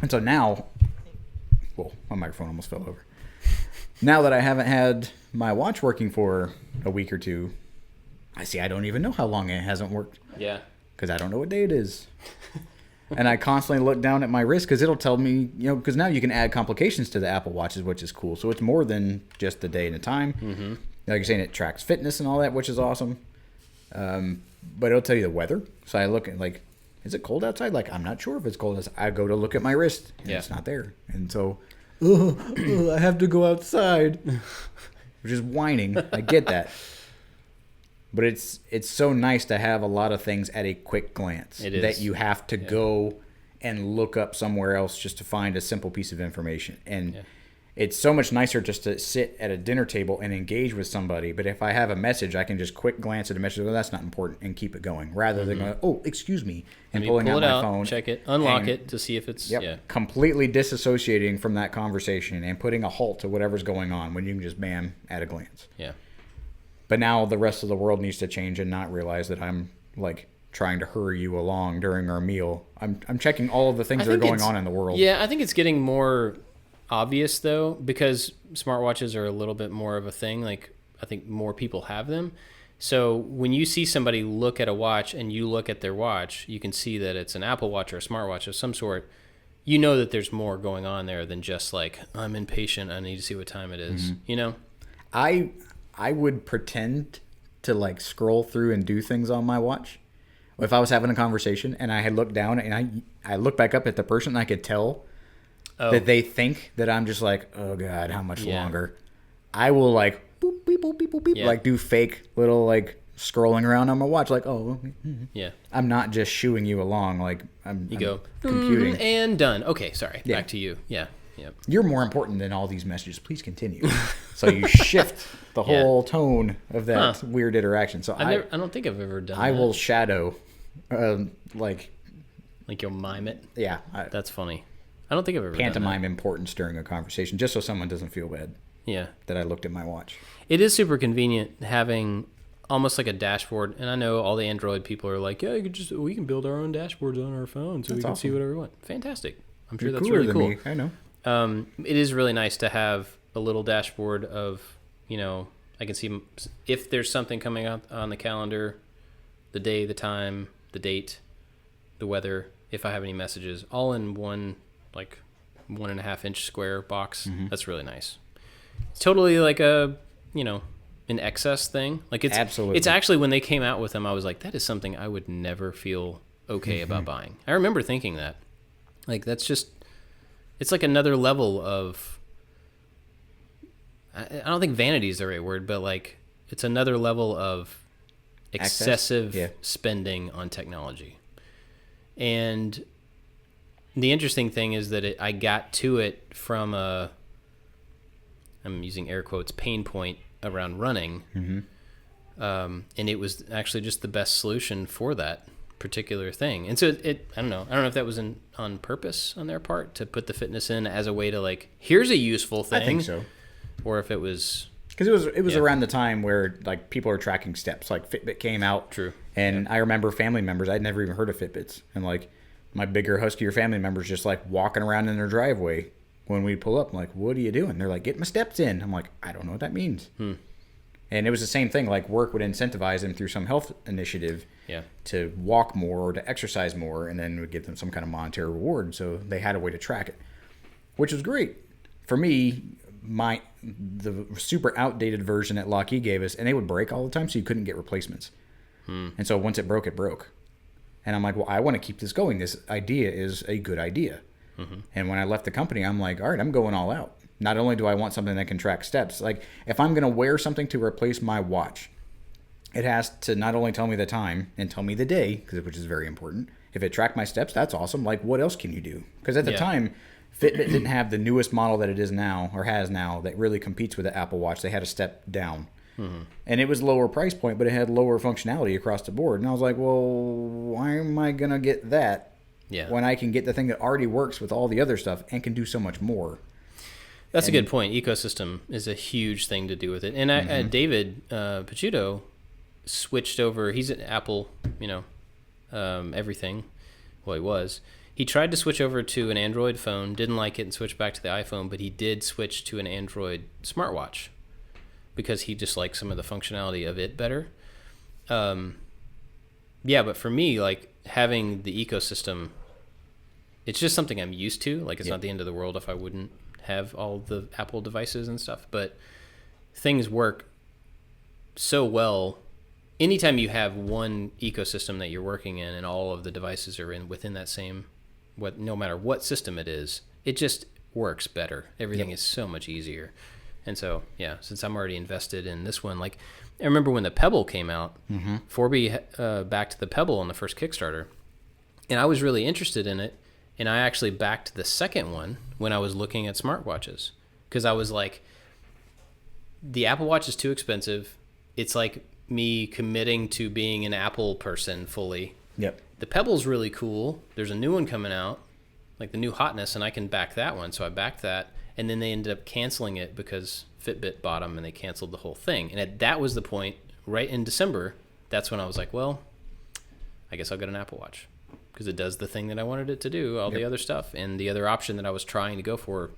And so now, whoa, my microphone almost fell over. Now that I haven't had my watch working for a week or two, I don't even know how long it hasn't worked. Yeah. Because I don't know what day it is. And I constantly look down at my wrist because it'll tell me, because now you can add complications to the Apple Watches, which is cool. So it's more than just the day and the time. Mm-hmm. Like you're saying, it tracks fitness and all that, which is awesome. But it'll tell you the weather. So I look at, like, is it cold outside? Like, I'm not sure if it's cold outside. I go to look at my wrist, and it's not there. And so, I have to go outside, which is whining. I get that. But it's so nice to have a lot of things at a quick glance. It is. That you have to go and look up somewhere else just to find a simple piece of information. And it's so much nicer just to sit at a dinner table and engage with somebody. But if I have a message, I can just quick glance at a message. Oh, that's not important, and keep it going. Rather than going, oh, excuse me, and pulling out my phone. Check it, unlock it to see if it's completely disassociating from that conversation and putting a halt to whatever's going on when you can just bam at a glance. Yeah. But now the rest of the world needs to change and not realize that I'm like trying to hurry you along during our meal. I'm checking all of the things that are going on in the world. Yeah, I think it's getting more obvious though, because smartwatches are a little bit more of a thing. Like, I think more people have them. So when you see somebody look at a watch and you look at their watch, you can see that it's an Apple Watch or a smartwatch of some sort. You know that there's more going on there than just like, I'm impatient, I need to see what time it is. I would pretend to like scroll through and do things on my watch. If I was having a conversation and I had looked down and I looked back up at the person, I could tell that they think that I'm just like, oh God, how much longer? I will like boop, beep, boop, beep, boop, beep, like do fake little like scrolling around on my watch, like, I'm not just shooing you along, like I'm computing and done. Okay, sorry, back to you. Yeah. Yep. You're more important than all these messages. Please continue. So you shift the whole tone of that weird interaction. So I don't think I've ever done that. I will shadow, like you'll mime it. Yeah, that's funny. I don't think I've ever pantomime importance during a conversation, just so someone doesn't feel bad. Yeah, that I looked at my watch. It is super convenient having almost like a dashboard, and I know all the Android people are like, yeah, we can build our own dashboards on our phone, so we can see whatever we want. Fantastic. I'm sure You're that's cooler really than cool. me. I know. It is really nice to have a little dashboard of, I can see if there's something coming out on the calendar, the day, the time, the date, the weather, if I have any messages, all in one, like 1.5-inch square box. That's really nice. It's totally like an excess thing. Like Absolutely. It's actually, when they came out with them, I was like, that is something I would never feel okay about buying. I remember thinking that. Like, that's just, it's like another level of, I don't think vanity is the right word, but like, it's another level of excessive spending on technology. And the interesting thing is that I got to it from I'm using air quotes, pain point around running. And it was actually just the best solution for that particular thing. And so I don't know if that was on purpose on their part to put the fitness in as a way to like, here's a useful thing. I think so. Or if it was, because it was around the time where like people are tracking steps. Like Fitbit came out. True. And I remember family members, I'd never even heard of Fitbits, and like my bigger, huskier family members just like walking around in their driveway when we pull up. I'm like, what are you doing? They're like, get my steps in. I'm like, I don't know what that means. And it was the same thing. Like work would incentivize them through some health initiative to walk more or to exercise more, and then would give them some kind of monetary reward. So they had a way to track it, which was great. For me, the super outdated version that Lockheed gave us, and they would break all the time, so you couldn't get replacements. And so once it broke, it broke. And I'm like, well, I want to keep this going. This idea is a good idea. And when I left the company, I'm like, all right, I'm going all out. Not only do I want something that can track steps, like if I'm going to wear something to replace my watch, it has to not only tell me the time and tell me the day, which is very important. If it tracked my steps, that's awesome. Like, what else can you do? Because at the time, Fitbit didn't have the newest model that it is now, or has now, that really competes with the Apple Watch. They had a step down. And it was lower price point, but it had lower functionality across the board. And I was like, well, why am I going to get that when I can get the thing that already works with all the other stuff and can do so much more? That's a good point. Ecosystem is a huge thing to do with it. And David Picciuto switched over. He's at Apple, everything. Well, he was. He tried to switch over to an Android phone, didn't like it, and switched back to the iPhone, but he did switch to an Android smartwatch because he just liked some of the functionality of it better. But for me, like having the ecosystem, it's just something I'm used to. Like it's not the end of the world if I wouldn't have all the Apple devices and stuff, but things work so well. Anytime you have one ecosystem that you're working in and all of the devices are within that same, no matter what system it is, it just works better. Everything is so much easier. And so, since I'm already invested in this one, like I remember when the Pebble came out, Forby backed the Pebble on the first Kickstarter, and I was really interested in it. And I actually backed the second one when I was looking at smartwatches, because I was like, the Apple Watch is too expensive. It's like me committing to being an Apple person fully. The Pebble's really cool. There's a new one coming out, like the new hotness, and I can back that one. So I backed that. And then they ended up canceling it because Fitbit bought them and they canceled the whole thing. And that was the point, right in December, that's when I was like, well, I guess I'll get an Apple Watch because it does the thing that I wanted it to do, all the other stuff. And the other option that I was trying to go for,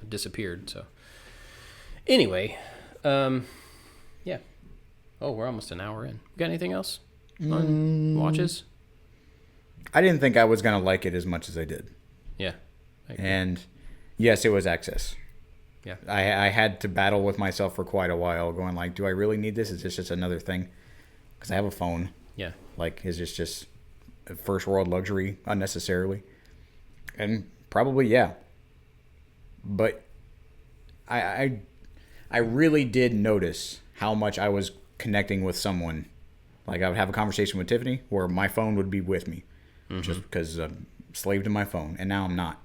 disappeared. So anyway, Oh, we're almost an hour in. Got anything else on watches? I didn't think I was going to like it as much as I did. Yeah. And yes, it was excess. Yeah. I had to battle with myself for quite a while going like, do I really need this? Is this just another thing? Because I have a phone. Yeah. Like, is this just a first world luxury unnecessarily? And probably, yeah. But I really did notice how much I was connecting with someone. Like, I would have a conversation with Tiffany where my phone would be with me just because I'm slave to my phone. And now I'm not.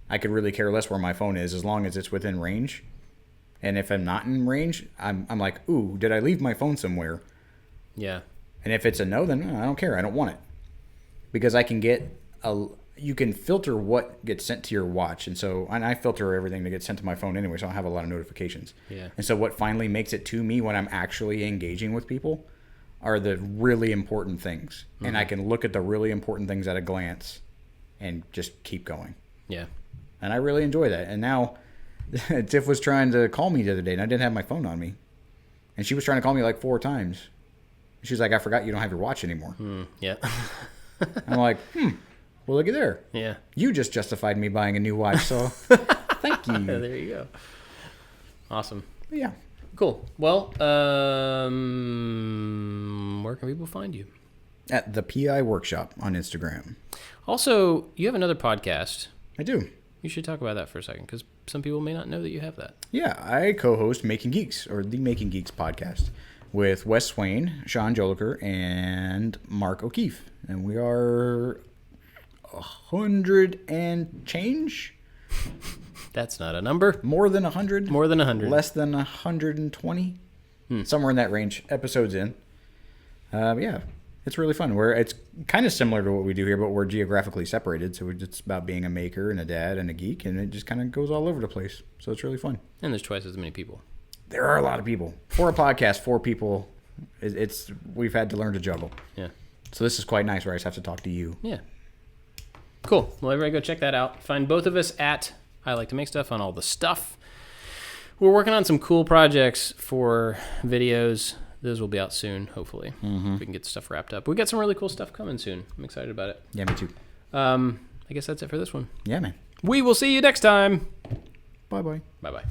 I could really care less where my phone is as long as it's within range. And if I'm not in range, I'm like, ooh, did I leave my phone somewhere? Yeah. And if it's a no, then I don't care. I don't want it. Because I can you can filter what gets sent to your watch. And I filter everything that gets sent to my phone anyway, so I don't have a lot of notifications. Yeah. And so what finally makes it to me when I'm actually engaging with people are the really important things. And I can look at the really important things at a glance and just keep going. Yeah. And I really enjoy that. And now Tiff was trying to call me the other day, and I didn't have my phone on me. And she was trying to call me like 4 times. She's like, I forgot you don't have your watch anymore. Yeah. I'm like, well, look at there. Yeah. You just justified me buying a new watch, so thank you. There you go. Awesome. But yeah. Cool. Well, where can people find you? At the PI Workshop on Instagram. Also, you have another podcast. I do. You should talk about that for a second, because some people may not know that you have that. Yeah, I co-host Making Geeks, or the Making Geeks podcast, with Wes Swain, Sean Joliker, and Mark O'Keefe. And we are 100 and change? That's not a number. More than 100? More than 100. Less than 120? Somewhere in that range. Episodes in. Yeah, it's really fun. It's kind of similar to what we do here, but we're geographically separated. So it's about being a maker and a dad and a geek, and it just kind of goes all over the place. So it's really fun. And there's twice as many people. There are a lot of people. For a podcast, 4 people, we've had to learn to juggle. Yeah. So this is quite nice where I just have to talk to you. Yeah. Cool. Well, everybody go check that out. Find both of us at I Like to Make Stuff on all the stuff. We're working on some cool projects for videos. Those will be out soon, hopefully. If we can get stuff wrapped up. We got some really cool stuff coming soon. I'm excited about it. Yeah, me too. I guess that's it for this one. Yeah, man. We will see you next time. Bye-bye. Bye-bye.